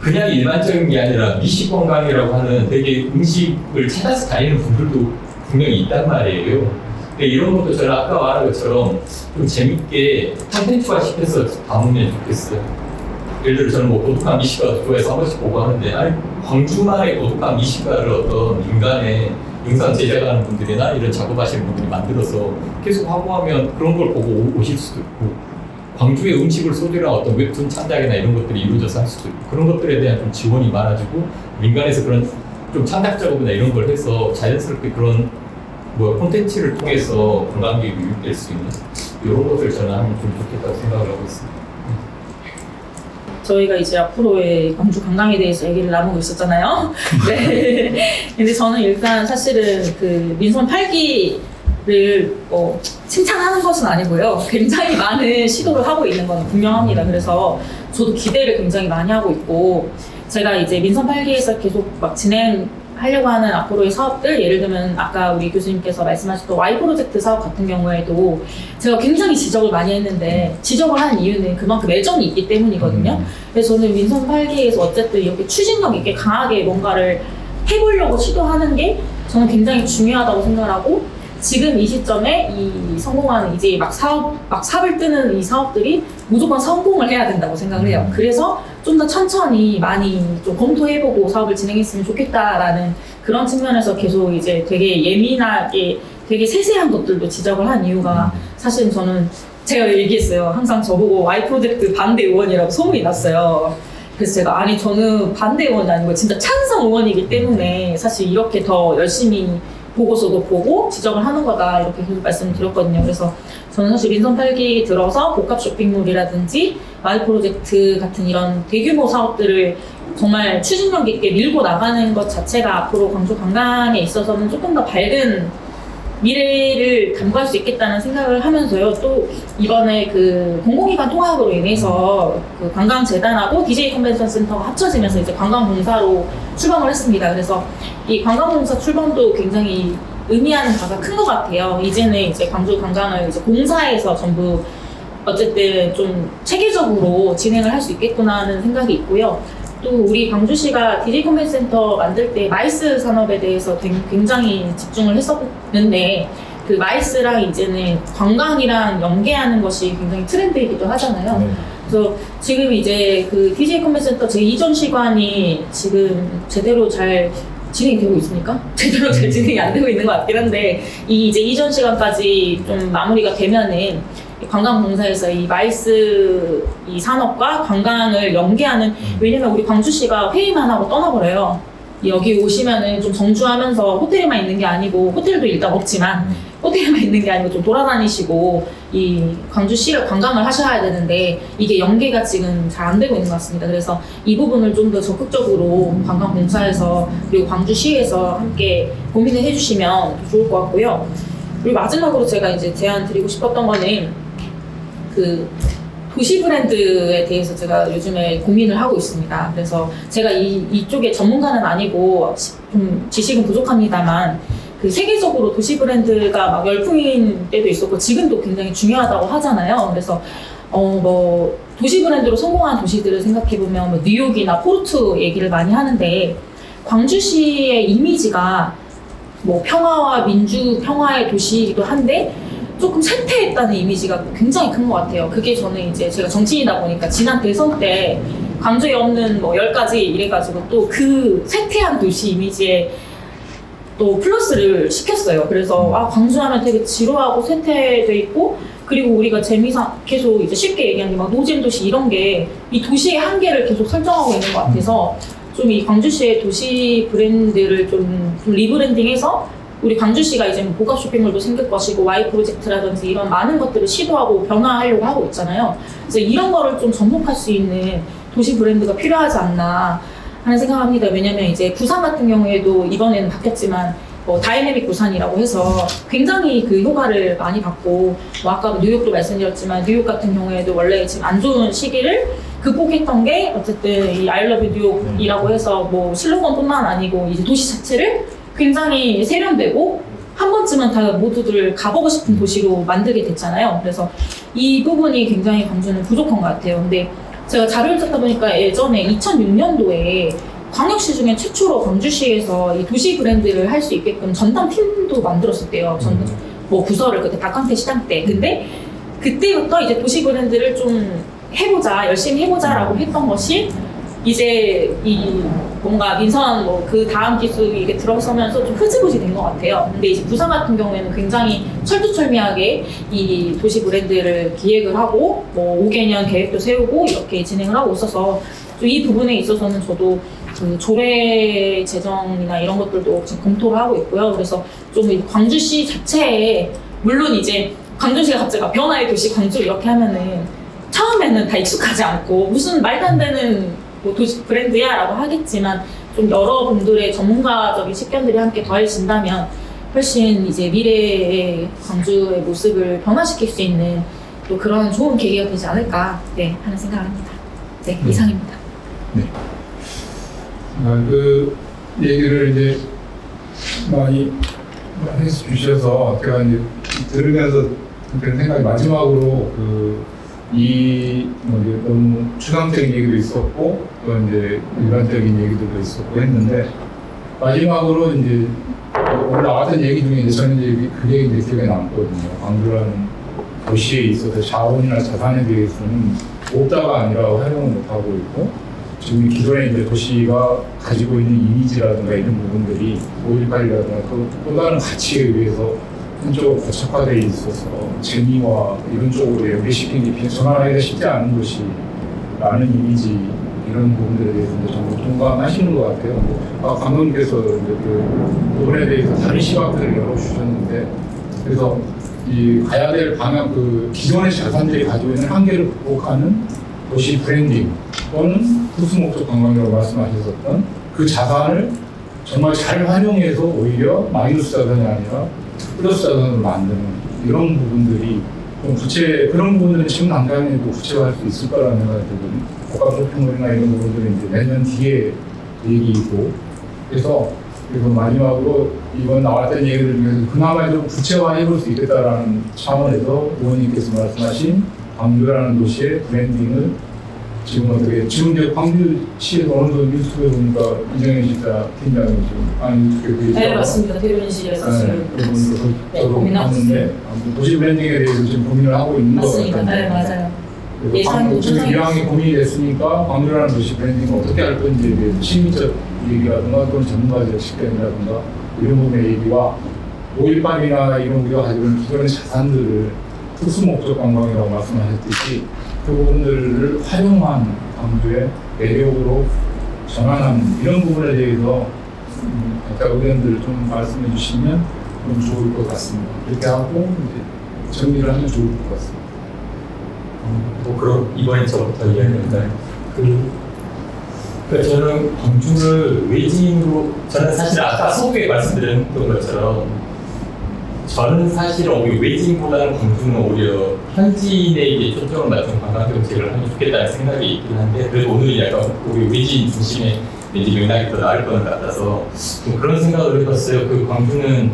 그냥 일반적인 게 아니라 미식 관광이라고 하는 되게 음식을 찾아서 다니는 분들도 분명히 있단 말이에요. 근데 이런 것도 저는 아까 말한 것처럼 좀 재밌게 콘텐츠화 시켜서 담으면 좋겠어요. 예를 들어 저는 뭐 고독한 미식가 좋아해서 한 번씩 보고 하는데 아니 광주만의 고독한 미식가를 어떤 인간의 영상 제작하는 분들이나 이런 작업하시는 분들이 만들어서 계속 하고 하면 그런 걸 보고 오실 수도 있고 광주의 음식을 소재로 한 어떤 웹툰 창작이나 이런 것들이 이루어져서 할 수도 있고 그런 것들에 대한 좀 지원이 많아지고 민간에서 그런 좀 창작 작업이나 이런 걸 해서 자연스럽게 그런 뭐 콘텐츠를 통해서 관광객이 유입될 수 있는 이런 것을 저는 하면 좀 좋겠다고 생각을 하고 있습니다. 저희가 이제 앞으로의 광주 관광에 대해서 얘기를 나누고 있었잖아요. 네. 근데 저는 일단 사실은 그 민선 8기를 칭찬하는 것은 아니고요. 굉장히 많은 시도를 하고 있는 건 분명합니다. 그래서 저도 기대를 굉장히 많이 하고 있고, 제가 이제 민선 8기에서 계속 막 진행하려고 하는 앞으로의 사업들, 예를 들면 아까 우리 교수님께서 말씀하셨던 Y 프로젝트 사업 같은 경우에도 제가 굉장히 지적을 많이 했는데, 지적을 하는 이유는 그만큼 애정이 있기 때문이거든요. 그래서 저는 민선 8기에서 어쨌든 이렇게 추진력 있게 강하게 뭔가를 해보려고 시도하는 게 저는 굉장히 중요하다고 생각하고, 지금 이 시점에 이 성공하는 이제 막 삽을 뜨는 이 사업들이 무조건 성공을 해야 된다고 생각을 해요. 그래서 좀 더 천천히 많이 좀 검토해보고 사업을 진행했으면 좋겠다라는 그런 측면에서 계속 이제 되게 예민하게 되게 세세한 것들도 지적을 한 이유가, 사실은 저는 제가 얘기했어요. 항상 저보고 Y 프로젝트 반대 의원이라고 소문이 났어요. 그래서 제가 아니 저는 반대 의원이 아니고 진짜 찬성 의원이기 때문에 사실 이렇게 더 열심히 보고서도 보고 지적을 하는 거다 이렇게 계속 말씀드렸거든요. 그래서 저는 사실 민선 8기 들어서 복합 쇼핑몰이라든지 Y 프로젝트 같은 이런 대규모 사업들을 정말 추진력 있게 밀고 나가는 것 자체가 앞으로 광주 관광에 있어서는 조금 더 밝은 미래를 담보할 수 있겠다는 생각을 하면서요. 또 이번에 그 공공기관 통합으로 인해서 그 관광재단하고 DJ 컨벤션 센터가 합쳐지면서 이제 관광공사로 출범을 했습니다. 그래서 이 관광공사 출범도 굉장히 의미하는 바가 큰 것 같아요. 이제는 이제 광주 관광을 이제 공사에서 전부 어쨌든 좀 체계적으로 진행을 할 수 있겠구나 하는 생각이 있고요. 또 우리 광주시가 DJ 컨벤션 센터 만들 때 마이스 산업에 대해서 굉장히 집중을 했었는데, 그 마이스랑 이제는 관광이랑 연계하는 것이 굉장히 트렌드이기도 하잖아요. 그래서 지금 이제 그 DJ 컨벤션 센터 제2전 시관이 지금 제대로 잘 진행이 되고 있습니까? 제대로 잘 진행이 안 되고 있는 것 같긴 한데, 이 이제 이전 시간까지 좀 마무리가 되면은 관광공사에서 이 마이스 이 산업과 관광을 연계하는, 왜냐면 우리 광주시가 회의만 하고 떠나버려요. 여기 오시면은 좀 정주하면서 호텔에만 있는 게 아니고, 호텔도 일단 없지만 호텔에만 있는 게 아니고 좀 돌아다니시고 이 광주시를 관광을 하셔야 되는데 이게 연계가 지금 잘 안 되고 있는 것 같습니다. 그래서 이 부분을 좀 더 적극적으로 관광공사에서 그리고 광주시에서 함께 고민을 해주시면 좋을 것 같고요. 그리고 마지막으로 제가 이제 제안 드리고 싶었던 거는 그 도시 브랜드에 대해서 제가 요즘에 고민을 하고 있습니다. 그래서 제가 이쪽에 전문가는 아니고 좀 지식은 부족합니다만, 그 세계적으로 도시 브랜드가 막 열풍인 때도 있었고 지금도 굉장히 중요하다고 하잖아요. 그래서 뭐 도시 브랜드로 성공한 도시들을 생각해 보면 뭐 뉴욕이나 포르투 얘기를 많이 하는데, 광주시의 이미지가 뭐 평화와 민주 평화의 도시이기도 한데 조금 쇠퇴했다는 이미지가 굉장히 큰 것 같아요. 그게 저는 이제 제가 정치인이다 보니까 지난 대선 때 광주에 없는 뭐 10가지 이래가지고 또 그 쇠퇴한 도시 이미지에 또 플러스를 시켰어요. 그래서 광주하면 되게 지루하고 쇠퇴돼 있고, 그리고 우리가 재미상 계속 이제 쉽게 얘기하는 게 막 노잼 도시 이런 게 이 도시의 한계를 계속 설정하고 있는 것 같아서 좀 이 광주시의 도시 브랜드를 좀 리브랜딩해서 우리 광주시가 이제 복합 쇼핑몰도 생길 것이고 Y 프로젝트라든지 이런 많은 것들을 시도하고 변화하려고 하고 있잖아요. 그래서 이런 거를 좀 접목할 수 있는 도시 브랜드가 필요하지 않나 하는 생각합니다. 왜냐면 이제 부산 같은 경우에도 이번에는 바뀌었지만 다이내믹 부산이라고 해서 굉장히 그 효과를 많이 받고, 뭐 아까 뉴욕도 말씀드렸지만 뉴욕 같은 경우에도 원래 지금 안 좋은 시기를 극복했던 게 어쨌든 이 I love 뉴욕이라고 해서 뭐 슬로건뿐만 아니고 이제 도시 자체를 굉장히 세련되고 한 번쯤은 다 모두들 가보고 싶은 도시로 만들게 됐잖아요. 그래서 이 부분이 굉장히 광주는 부족한 것 같아요. 근데 제가 자료를 찾다 보니까 예전에 2006년도에 광역시 중에 최초로 광주시에서 이 도시 브랜드를 할 수 있게끔 전담팀도 만들었었대요. 뭐 부서를 그때 박광태 시장 때. 근데 그때부터 이제 도시 브랜드를 좀 해보자, 열심히 해보자라고 했던 것이 이제 이 뭔가 민선 뭐 그 다음 기술이 이게 들어서면서 좀 흐지부지 된 것 같아요. 근데 이제 부산 같은 경우에는 굉장히 철두철미하게 이 도시 브랜드를 기획을 하고 뭐 5개년 계획도 세우고 이렇게 진행을 하고 있어서 이 부분에 있어서는 저도 그 조례 제정이나 이런 것들도 지금 검토를 하고 있고요. 그래서 좀 이 광주시 자체에 물론 이제 광주시가 갑자기 변화의 도시 광주 이렇게 하면은 처음에는 다 익숙하지 않고 무슨 말도 안 되는 뭐 도시 브랜드야라고 하겠지만 좀 여러분들의 전문가적인 식견들이 함께 더해진다면 훨씬 이제 미래의 광주의 모습을 변화시킬 수 있는 또 그런 좋은 계기가 되지 않을까 하는 생각을 합니다. 네, 이상입니다. 그 얘기를 이제 많이 해주셔서 제가 이제 들으면서 그런 생각이 마지막으로 너무 추상적인 얘기도 있었고 또 이제 일반적인 얘기들도 있었고 했는데 마지막으로 이제 오늘 나왔던 얘기 중에 이제 저는 이제 그 얘기 이제 기억에 남거든요. 광주라는 도시에 있어서 자원이나 자산에 대해서는 없다가 아니라 활용을 못하고 있고 지금 기존의 이제 도시가 가지고 있는 이미지라든가 이런 부분들이 5.18이라든가 또 다른 가치에 의해서 한쪽으로 고착화되어 있어서 재미와 이런 쪽으로 연계시키는 게 전환하기가 쉽지 않은 도시라는 이미지 이런 부분들에 대해서 이제 정말 동감하시는 것 같아요. 감독님께서 이제 그 부분에 대해서 다른 시각들을 열어주셨는데 그래서 이 가야 될 방향 그 기존의 자산들이 가지고 있는 한계를 극복하는 도시 브랜딩 또는 특수 목적 관광이라고 말씀하셨었던 그 자산을 정말 잘 활용해서 오히려 마이너스 자산이 아니라 플러스 자산으로 만드는 이런 부분들이 좀 그런 부분들은 지금 당장에도 구체화할 수 있을 거라는 생각이 들거든요. 고가 쇼핑몰이나 이런 부분들은 이제 몇 년 뒤에 얘기이고 그래서 마지막으로 이번 나왔던 얘기들 중에서 그나마 좀 구체화해 볼 수 있겠다라는 차원에서 의원님께서 말씀하신 광주라는 도시의 브랜딩을 지금 이제 광주시에서 어느 정도 유튜브에 보니까 이정현 지사 팀장이 지금 유튜브에 네, 맞습니다. 대변인실에서 지금 저도 고민하고 봤는데 도시 브랜딩에 대해서 지금 고민을 하고 있는 것 맞습니다. 같아요. 네, 맞아요. 예산도 지금 이왕이 고민이 됐으니까 광주라는 도시 브랜딩을 어떻게 할 건지에 대해서 심리적 얘기라든가 또는 전문가적 식견이라든가 이런 부분의 얘기와 5.18이나 이런 우리가 가지고 있는 기존의 자산들을 특수 목적 관광이라고 말씀하셨듯이 그 부분들을 활용한 광주의 매력으로 전환하는 이런 부분에 대해서 각자 의견들을 좀 말씀해 주시면 좀 좋을 것 같습니다. 이렇게 하고 이제 정리를 하면 좋을 것 같습니다. 그럼 이번에 저부터 이야기할까요? 그러니까 저는 광주를 외지인으로 저는 사실 아까 소개에 말씀드렸던 것처럼 저는 사실 외지인보다는 광주는 오히려 현지인에게 초점을 맞춘 관광 정책을 하면 좋겠다는 생각이 있긴 한데 그래도 오늘 약간 우리 외지인 중심의 왠지 맥락이 더 나을 것 같아서 좀 그런 생각을 해봤어요. 그 광주는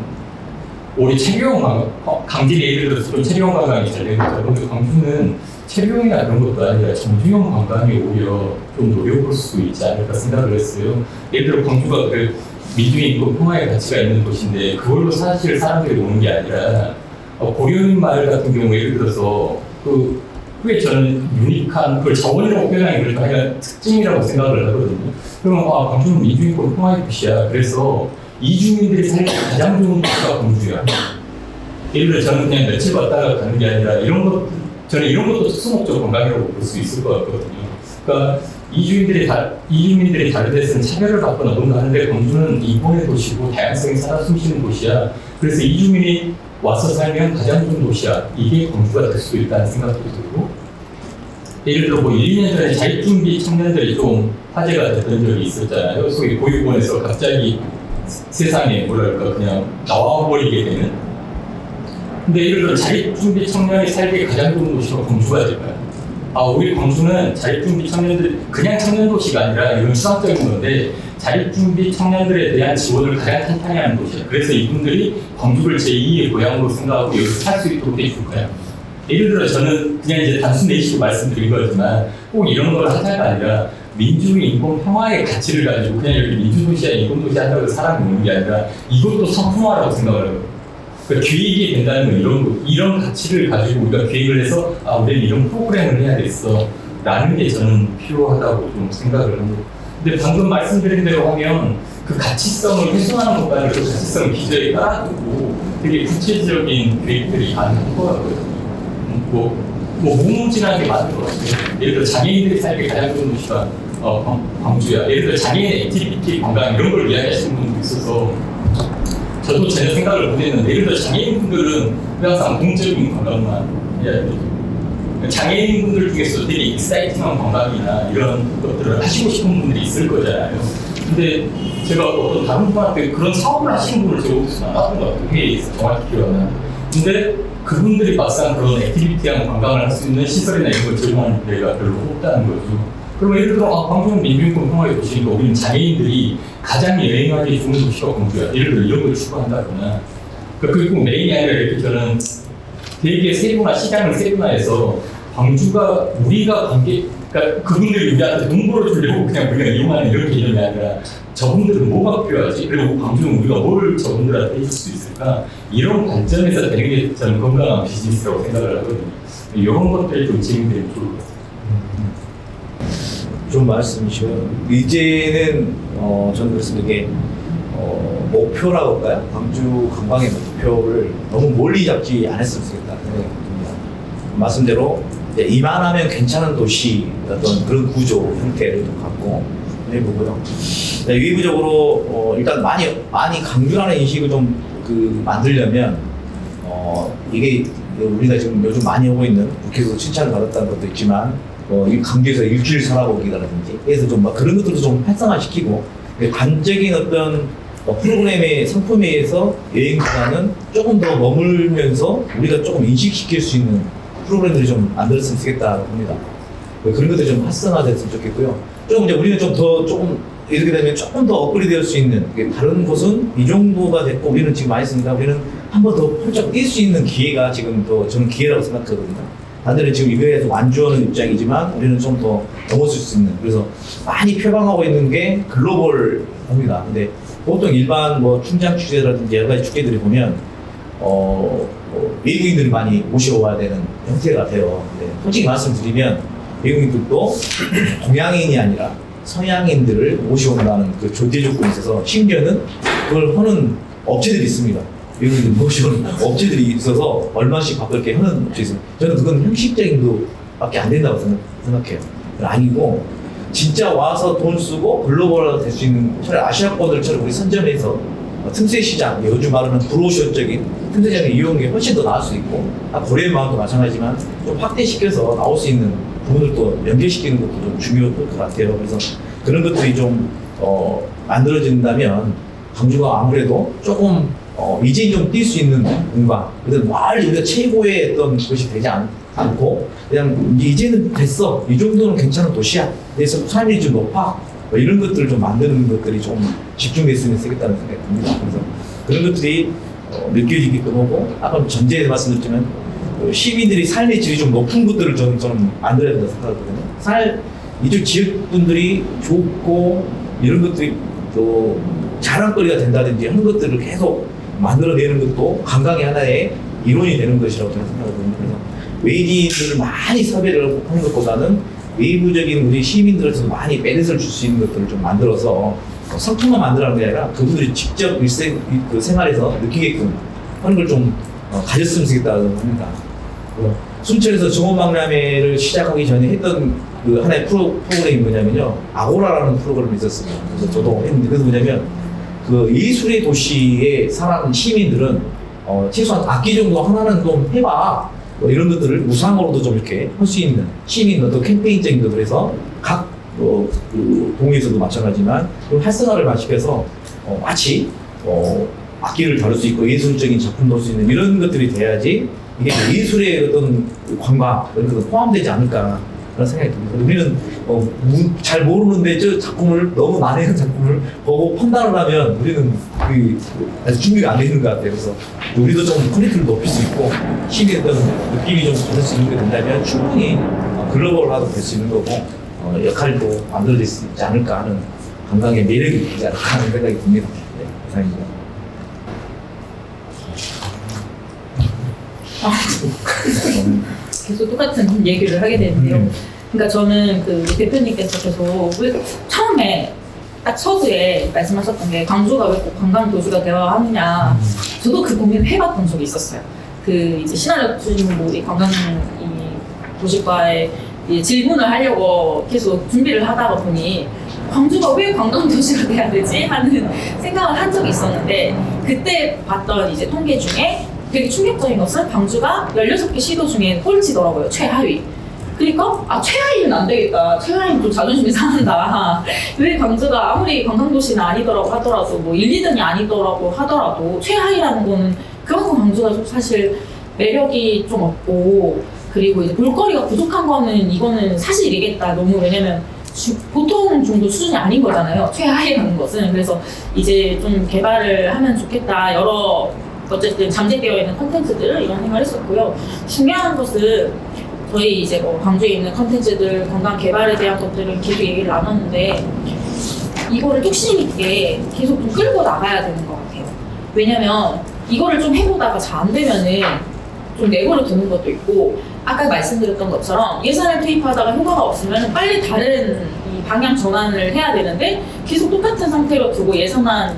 우리 체류용 관광, 강진에 예를 들어서 좀 체류용 관광이 잘 되고 있죠. 그런데 광주는 체류용이나 그런 것도 아니라 정주용 관광이 오히려 좀 노려볼 수 있지 않을까 생각을 했어요. 예를 들어 광주가 민중의 인구 평화의 가치가 있는 곳인데 그걸로 사실 사람들이 오는 게 아니라 고려인 마을 같은 경우에 예를 들어서 그게 저는 유니크한 그걸 자원이라고 표현하기 그래도 그냥 특징이라고 생각을 하거든요. 그러면 광주는 민중의 인구 평화의 도시야. 그래서 이주민들이 살기 가장 좋은 도시가 광주야. 예를 들어 저는 그냥 며칠 왔다가 가는 게 아니라 저는 이런 것도 특수목적 관광이라고 볼 수 있을 것 같거든요. 그러니까 이주민들이 다른 데서는 차별을 받거나 뭔가 하는데 광주는 인권의 도시고 다양성이 살아 숨쉬는 곳이야. 그래서 이주민이 와서 살면 가장 좋은 도시야. 이게 광주가 될 수 있다는 생각도 들고 예를 들어 1, 2년 전에 자립준비 청년들이 좀 화제가 됐던 적이 있었잖아요. 소위 보육원에서 갑자기 세상에 그냥 나와버리게 되는 근데 예를 들어 자립준비 청년이 살기 가장 좋은 도시가 광주가 될까요? 우리 광주는 자립준비 청년들 그냥 청년도시가 아니라 이런 수학적인 건데 자립준비 청년들에 대한 지원을 가장 탄탄히 하는 도시야. 그래서 이분들이 광주를 제2의 고향으로 생각하고 여기서 살 수 있도록 해줄 거야. 예를 들어 저는 그냥 이제 단순 예시로 말씀드린 거지만 꼭 이런 걸 하자가 아니라 민주주의 인권 평화의 가치를 가지고 그냥 이렇게 민주도시야 인권도시 한다고 사람이 오는 게 아니라 이것도 성평화라고 생각을 해요. 그러니까 기획이 된다는 건 이런 가치를 가지고 우리가 기획을 해서 우리는 이런 프로그램을 해야겠어. 라는 게 저는 필요하다고 좀 생각을 합니다. 근데 방금 말씀드린 대로 하면 그 가치성을 훼손하는 것보다는 그 가치성을 기저에 깔아두고 되게 구체적인 계획들이 가능한 것 같거든요. 무궁무진하게 만든 것 같아요. 예를 들어 장애인들이 살기 가장 좋은 도시가 광주야. 예를 들어 장애인 액티비티 관광 이런 걸 이야기하시는 분도 있어서 저도 전혀 생각을 못했는데 예를 들어 장애인분들은 항상 공적인 관광만 해야 되죠. 장애인분들 중에서 되게 익사이팅한 관광이나 이런 것들을 하시고 싶은 분들이 있을 거잖아요. 근데 제가 어떤 다른 분한테 그런 사업을 하시는 분을 제가 혹시 만났던 것 같아요. 회의에서 정확히 기억은 안 나요. 근데 그분들이 막상 그런 액티비티한 관광을 할 수 있는 시설이나 이런 걸 제공하는 데가 별로 없다는 거죠. 그러면 예를 들어 광주는 민중권 평화의 도시니까 우리는 장애인들이 가장 여행하기 좋은 도시가 광주야. 예를 들어 이런 걸 추구한다거나 그게 꼭 메인이 아니라 이렇게 저는 되게 시장을 세분화해서 광주가 우리가 그러니까 그분들이 우리한테 돈 벌어주려고 그냥 우리가 이용하는 이런 개념이 아니라 저분들은 뭐가 필요하지? 그리고 광주는 우리가 뭘 저분들한테 해줄 수 있을까? 이런 관점에서 되는 게 저는 건강한 비즈니스라고 생각을 하거든요. 이런 것들이 좀 진행되면 좋을 것 같아요. 좋은 말씀이시고요. 이제는 저는 그렇습니다. 이게 목표라고 할까요? 광주 관광의 목표를 너무 멀리 잡지 않았으면 좋겠다 생각이 듭니다. 말씀대로 이만하면 괜찮은 도시 어떤 그런 구조 형태를 좀 갖고 해보고요. 외부적으로 일단 많이 강조하는 인식을 좀 만들려면 이게 우리가 지금 요즘 많이 하고 있는 국회에서 칭찬을 받았다는 것도 있지만 이 강주에서 일주일 살아보기라든지 그래서 좀 그런 것들도 좀 활성화시키고 관적인 어떤 프로그램의 상품에 의해서 여행보다는 조금 더 머물면서 우리가 조금 인식시킬 수 있는 프로그램들이 좀 만들었으면 좋겠다고 합니다. 그런 것들이 좀 활성화됐으면 좋겠고요. 조금 이제 우리는 조금 이렇게 되면 조금 더 업그레이드 될 수 있는 다른 곳은 이 정도가 됐고 우리는 지금 많이 쓰니까 우리는 한 번 더 펄쩍 뛸 수 있는 기회가 지금 또 저는 기회라고 생각하거든요. 다들은 지금 이거에서 완주하는 입장이지만 우리는 좀 더 넘어설 수 있는 그래서 많이 표방하고 있는 게 글로벌합니다. 근데 보통 일반 춘장 축제라든지 여러 가지 축제들이 보면 외국인들이 많이 모셔와야 되는 형태가 돼요. 근데 솔직히 말씀드리면 외국인들도 동양인이 아니라 서양인들을 모셔온다는 그 조제 조건이 있어서 심지어는 그걸 하는 업체들이 있습니다. 외국인들 모셔오는 업체들이 있어서 얼마씩 그렇게 하는 업체가 있습니다. 저는 그건 형식적인 것밖에 안 된다고 생각해요. 아니고 진짜 와서 돈 쓰고 글로벌화 될 수 있는 차라리 아시아권들처럼 우리 선점해서 틈새 시장, 요즘 말하는 브로셔적인 틈새장에 이용한 게 훨씬 더 나을 수 있고 고려의 마음도 마찬가지지만 좀 확대시켜서 나올 수 있는 부분을 또 연결시키는 것도 좀 중요할 것 같아요. 그래서 그런 것들이 좀 만들어진다면 광주가 아무래도 조금 이제 좀 뛸 수 있는 공간 그래서 멀리 우리가 최고의 어떤 것이 되지 않고 그냥 이제는 됐어 이 정도는 괜찮은 도시야 그래서 삶이 좀 높아 이런 것들을 좀 만드는 것들이 좀 집중됐으면 좋겠다는 생각이 듭니다. 그래서 그런 것들이 느껴지기도 하고 아까 전제에 말씀드렸지만 시민들이 삶의 질이 좀 높은 것들을 저는 만들어야 된다고 생각하거든요. 이쪽 지역 분들이 좋고 이런 것들이 또 자랑거리가 된다든지 하는 것들을 계속 만들어내는 것도 관광의 하나의 이론이 되는 것이라고 저는 생각하거든요. 그래서 외지인들을 많이 섭외를 하는 것보다는 외부적인 우리 시민들에서 많이 베넷을 줄 수 있는 것들을 좀 만들어서 상품만 만들라는 게 아니라 그분들이 직접 그 생활에서 느끼게끔 하는 걸 좀 가졌으면 좋겠다고 합니다. 순천에서 정원박람회를 시작하기 전에 했던 그 하나의 프로그램이 뭐냐면요. 아고라라는 프로그램이 있었습니다. 그래서 저도 했는데 그래서 뭐냐면 그 예술의 도시에 살아가는 시민들은 최소한 악기 정도 하나는 좀 해봐. 이런 것들을 무상으로도 좀 이렇게 할 수 있는 시민 어떤 캠페인적인 것들 해서 각 그 동에서도 마찬가지지만 활성화를 마시켜서 마치 악기를 다룰 수 있고 예술적인 작품도 할 수 있는 이런 것들이 돼야지 이게 예술의 어떤 관광 이런 것도 포함되지 않을까 그런 생각이 듭니다. 우리는 잘 모르는데 저 작품을 너무 많은 작품을 보고 판단을 하면 우리는 아직 준비가 안 되는 것 같아요. 그래서 우리도 좀 퀄리티를 높일 수 있고 시민의 어떤 느낌이 좀 받을 수 있는 게 된다면 충분히 글로벌화도 될 수 있는 거고 역할도 만들어질 수 있지 않을까 하는 관광의 매력이 있지 않을까 하는 생각이 듭니다. 네, 이상입니다. 계속 똑같은 얘기를 하게 되는데요. 그러니까 저는 그 대표님께서 계속 처음에 딱 서두에 말씀하셨던 게 광주가 왜 꼭 관광 도시가 되어야 하느냐. 저도 그 고민을 해봤던 적이 있었어요. 그 이제 신한력 주인공 우리 관광 이 도시과에 이 질문을 하려고 계속 준비를 하다가 보니 광주가 왜 관광 도시가 돼야 되지 하는 생각을 한 적이 있었는데 그때 봤던 이제 통계 중에 되게 충격적인 것은 광주가 16개 시도 중에 꼴찌더라고요. 최하위. 그러니까 최하위는 안 되겠다. 최하위는 좀 자존심이 상한다. 왜 광주가 아무리 관광도시는 아니더라고 하더라도 뭐 1, 2등이 아니더라고 하더라도 최하위라는 거는 그만큼 광주가 좀 사실 매력이 좀 없고 그리고 이제 볼거리가 부족한 거는 이거는 사실이겠다. 너무 왜냐면 보통 정도 수준이 아닌 거잖아요. 최하위라는 것은. 그래서 이제 좀 개발을 하면 좋겠다. 여러 어쨌든 잠재되어 있는 콘텐츠들을 이런 생각을 했었고요. 중요한 것은 저희 이제 뭐 광주에 있는 콘텐츠들 관광 개발에 대한 것들을 계속 얘기를 나눴는데 이거를 뚝심 있게 계속 좀 끌고 나가야 되는 것 같아요. 왜냐면 이거를 좀 해보다가 잘 안 되면은 좀 내버려 두는 것도 있고 아까 말씀드렸던 것처럼 예산을 투입하다가 효과가 없으면 빨리 다른 이 방향 전환을 해야 되는데 계속 똑같은 상태로 두고 예산만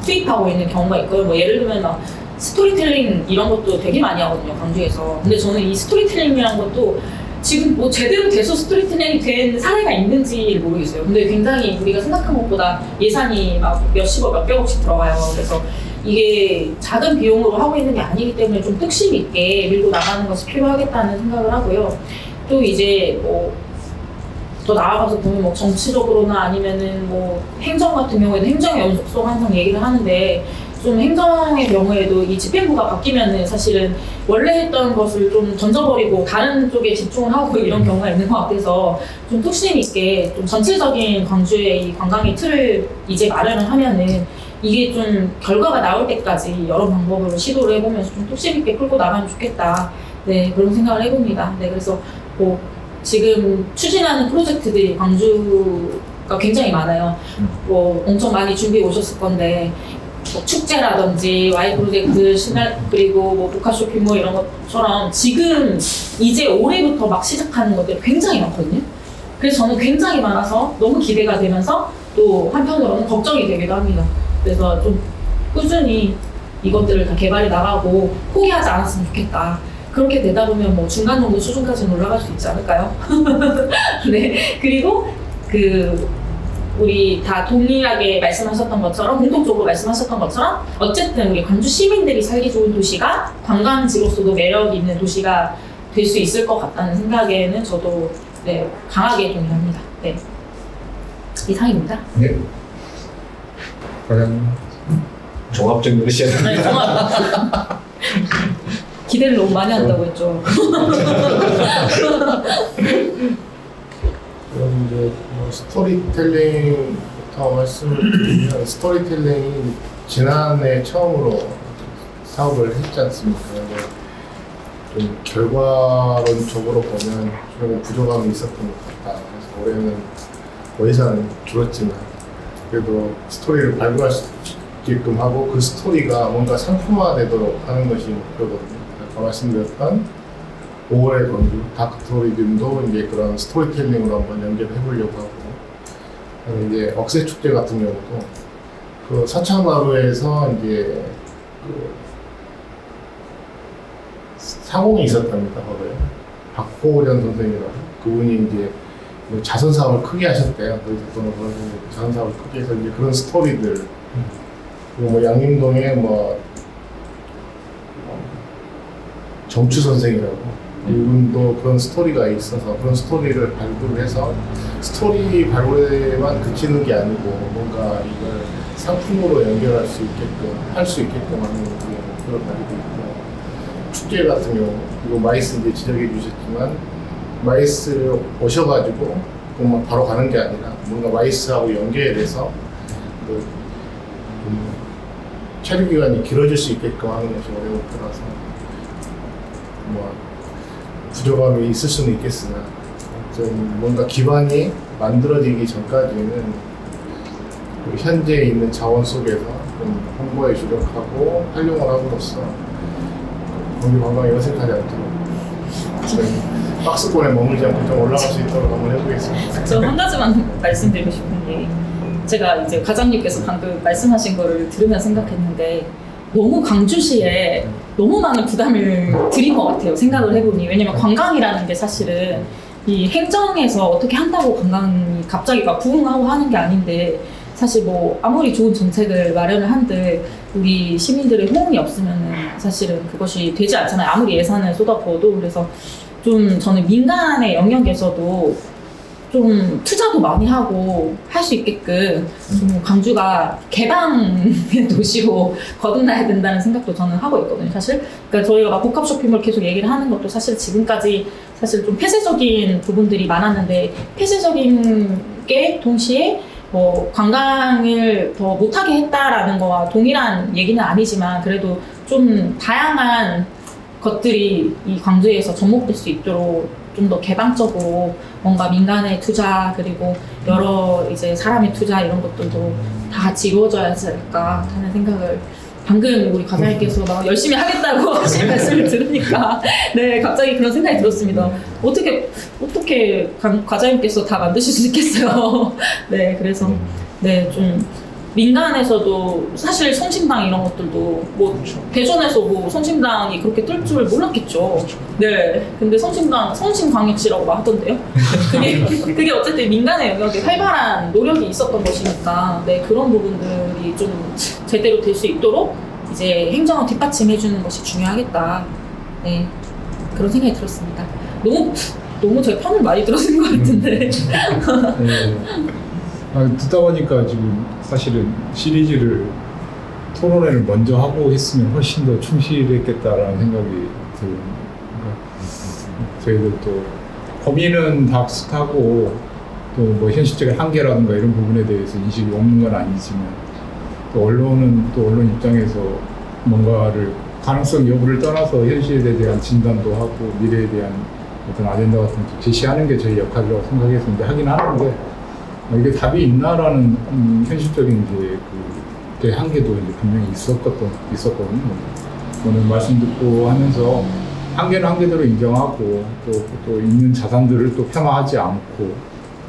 투입하고 있는 경우가 있고요. 뭐 예를 들면 막 스토리텔링 이런 것도 되게 많이 하거든요, 광주에서. 근데 저는 이 스토리텔링이라는 것도 지금 뭐 제대로 돼서 스토리텔링이 된 사례가 있는지 모르겠어요. 근데 굉장히 우리가 생각한 것보다 예산이 막 몇십억, 몇백억씩 들어가요. 그래서 이게 작은 비용으로 하고 있는 게 아니기 때문에 좀 뚝심 있게 밀고 나가는 것이 필요하겠다는 생각을 하고요. 또 이제 뭐 더 나아가서 보면 뭐 정치적으로나 아니면은 뭐 행정 같은 경우에는 행정의 연속성 항상 얘기를 하는데 좀 행정의 경우에도 이 집행부가 바뀌면은 사실은 원래 했던 것을 좀 던져버리고 다른 쪽에 집중을 하고 이런 경우가 있는 것 같아서 좀 뚝심 있게 좀 전체적인 광주의 이 관광의 틀을 이제 마련을 하면은 이게 좀 결과가 나올 때까지 여러 방법으로 시도를 해보면서 좀 뚝심 있게 끌고 나가면 좋겠다. 네, 그런 생각을 해봅니다. 네, 그래서 뭐 지금 추진하는 프로젝트들이 광주가 굉장히 많아요. 뭐 엄청 많이 준비해 오셨을 건데 뭐 축제라든지 Y 프로젝트, 그리고 뭐 복합 쇼핑몰 이런 것처럼 지금 이제 올해부터 막 시작하는 것들이 굉장히 많거든요. 그래서 저는 굉장히 많아서 너무 기대가 되면서 또 한편으로는 걱정이 되기도 합니다. 그래서 좀 꾸준히 이것들을 다 개발해 나가고 포기하지 않았으면 좋겠다. 그렇게 되다 보면 뭐 중간 정도 수준까지는 올라갈 수 있지 않을까요? 네. 그리고 그 우리 다 동일하게 말씀하셨던 것처럼 공통적으로 말씀하셨던 것처럼 어쨌든 우리 광주 시민들이 살기 좋은 도시가 관광지로서도 매력 있는 도시가 될 수 있을 것 같다는 생각에는 저도 네, 강하게 동의합니다. 네. 이상입니다. 네. 과장님. 종합적인 것이야. 네, 기대를 너무 많이 한다고 했죠. 그럼 이제 뭐 스토리텔링부터 말씀을 드리면 스토리텔링이 지난해 처음으로 사업을 했지 않습니까? 좀 결과론적으로 보면 조금 부족함이 있었던 것 같다. 그래서 올해는 뭐 예산은 줄었지만 그래도 스토리를 발굴할 수 있게끔 하고 그 스토리가 뭔가 상품화되도록 하는 것이 목표거든요. 아까 말씀드렸던 5월의 광주 다크토리즘도 이제 그런 스토리텔링으로 한번 연결해 보려고 하고, 이제 억새 축제 같은 경우도 그 서창마루에서 이제 그 사공이 있었답니다. 거기에 박호련 선생이라고 그분이 이제 뭐 자선 사업을 크게 하셨대요. 거기서 또는 자선 사업을 크게 해서 이제 그런 스토리들, 그리고 뭐 양림동에 뭐 정추 선생이라고 이분도 그런 스토리가 있어서 그런 스토리를 발굴을 해서 스토리 발굴에만 그치는 게 아니고 뭔가 이걸 상품으로 연결할 수 있게끔 할 수 있게끔 하는 그런 목표를 가지고 있고, 축제 같은 경우 이거 마이스 이제 지적해 주셨지만 마이스를 오셔가지고 그만 바로 가는 게 아니라 뭔가 마이스하고 연계돼서 그 체류 기간이 길어질 수 있게끔 하는 것이 올해 목표라서 뭐 부족함이 있을 수는 있겠으나 좀 뭔가 기반이 만들어지기 전까지는 현재 있는 자원 속에서 좀 홍보에 주력하고 활용을 함으로써 우리 관광이 어색하지 않도록 박스권에 머물지 않고 좀 올라갈 수 있도록 한번 해보겠습니다. 저 한 가지만 말씀드리고 싶은 게 제가 이제 과장님께서 방금 말씀하신 거를 들으면서 생각했는데 너무 광주시에 너무 많은 부담을 드린 것 같아요. 생각을 해보니. 왜냐면 관광이라는 게 사실은 이 행정에서 어떻게 한다고 관광이 갑자기 막 부흥하고 하는 게 아닌데 사실 뭐 아무리 좋은 정책을 마련을 한들 우리 시민들의 호응이 없으면은 사실은 그것이 되지 않잖아요. 아무리 예산을 쏟아부어도. 그래서 좀 저는 민간의 영역에서도 좀 투자도 많이 하고 할 수 있게끔 좀 광주가 개방의 도시로 거듭나야 된다는 생각도 저는 하고 있거든요, 사실. 그러니까 저희가 막 복합 쇼핑몰 계속 얘기를 하는 것도 사실 지금까지 사실 좀 폐쇄적인 부분들이 많았는데 폐쇄적인 게 동시에 뭐 관광을 더 못하게 했다라는 거와 동일한 얘기는 아니지만 그래도 좀 다양한 것들이 이 광주에서 접목될 수 있도록 좀 더 개방적으로 뭔가 민간의 투자 그리고 여러 이제 사람의 투자 이런 것들도 다 같이 이루어져야지 않을까 하는 생각을 방금 우리 과장님께서 막 열심히 하겠다고 하신 말씀을 들으니까 네 갑자기 그런 생각이 들었습니다. 어떻게 과장님께서 다 만드실 수 있겠어요. 네 그래서 네 좀 민간에서도 사실 성심당 이런 것들도 뭐 대전에서 뭐 성심당이 그렇게 뜰 줄 몰랐겠죠. 네. 근데 성심광역시라고 하던데요. 그게 어쨌든 민간의 영역에 활발한 노력이 있었던 것이니까 네 그런 부분들이 좀 제대로 될 수 있도록 이제 행정을 뒷받침해주는 것이 중요하겠다. 네 그런 생각이 들었습니다. 너무 저희 편을 많이 들어준 것 같은데. 네. 듣다 보니까 지금 사실은 시리즈를 토론회를 먼저 하고 했으면 훨씬 더 충실했겠다라는 생각이 들어요. 그러니까 저희들 또 고민은 다 비슷하고 또 뭐 현실적인 한계라든가 이런 부분에 대해서 인식이 없는 건 아니지만 또 언론은 또 언론 입장에서 뭔가를 가능성 여부를 떠나서 현실에 대한 진단도 하고 미래에 대한 어떤 아젠다 같은 걸 제시하는 게 저희 역할이라고 생각해서 이제 하긴 하는데 이게 답이 있나라는 현실적인 이제 그 한계도 이제 분명히 있었거든요. 오늘 말씀 듣고 하면서 한계는 한계대로 인정하고 또 있는 자산들을 또 폄하하지 않고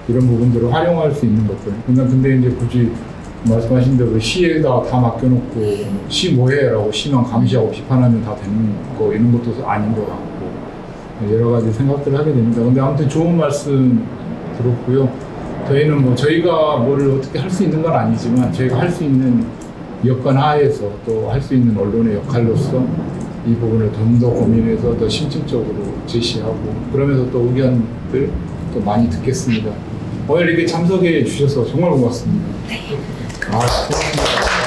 이런 부분들을 활용할 수 있는 것들. 근데 이제 굳이 말씀하신 대로 시에다 다 맡겨놓고 시 뭐해라고 시만 감시하고 비판하면 다 되는 거 이런 것도 아닌 것 같고 여러 가지 생각들을 하게 됩니다. 근데 아무튼 좋은 말씀 들었고요. 저희는 뭐 저희가 뭐를 어떻게 할 수 있는 건 아니지만 저희가 할 수 있는 여건 하에서 또 할 수 있는 언론의 역할로서 이 부분을 좀 더 고민해서 더 심층적으로 제시하고 그러면서 또 의견들 또 많이 듣겠습니다. 오늘 이렇게 참석해 주셔서 정말 고맙습니다. 고맙습니다.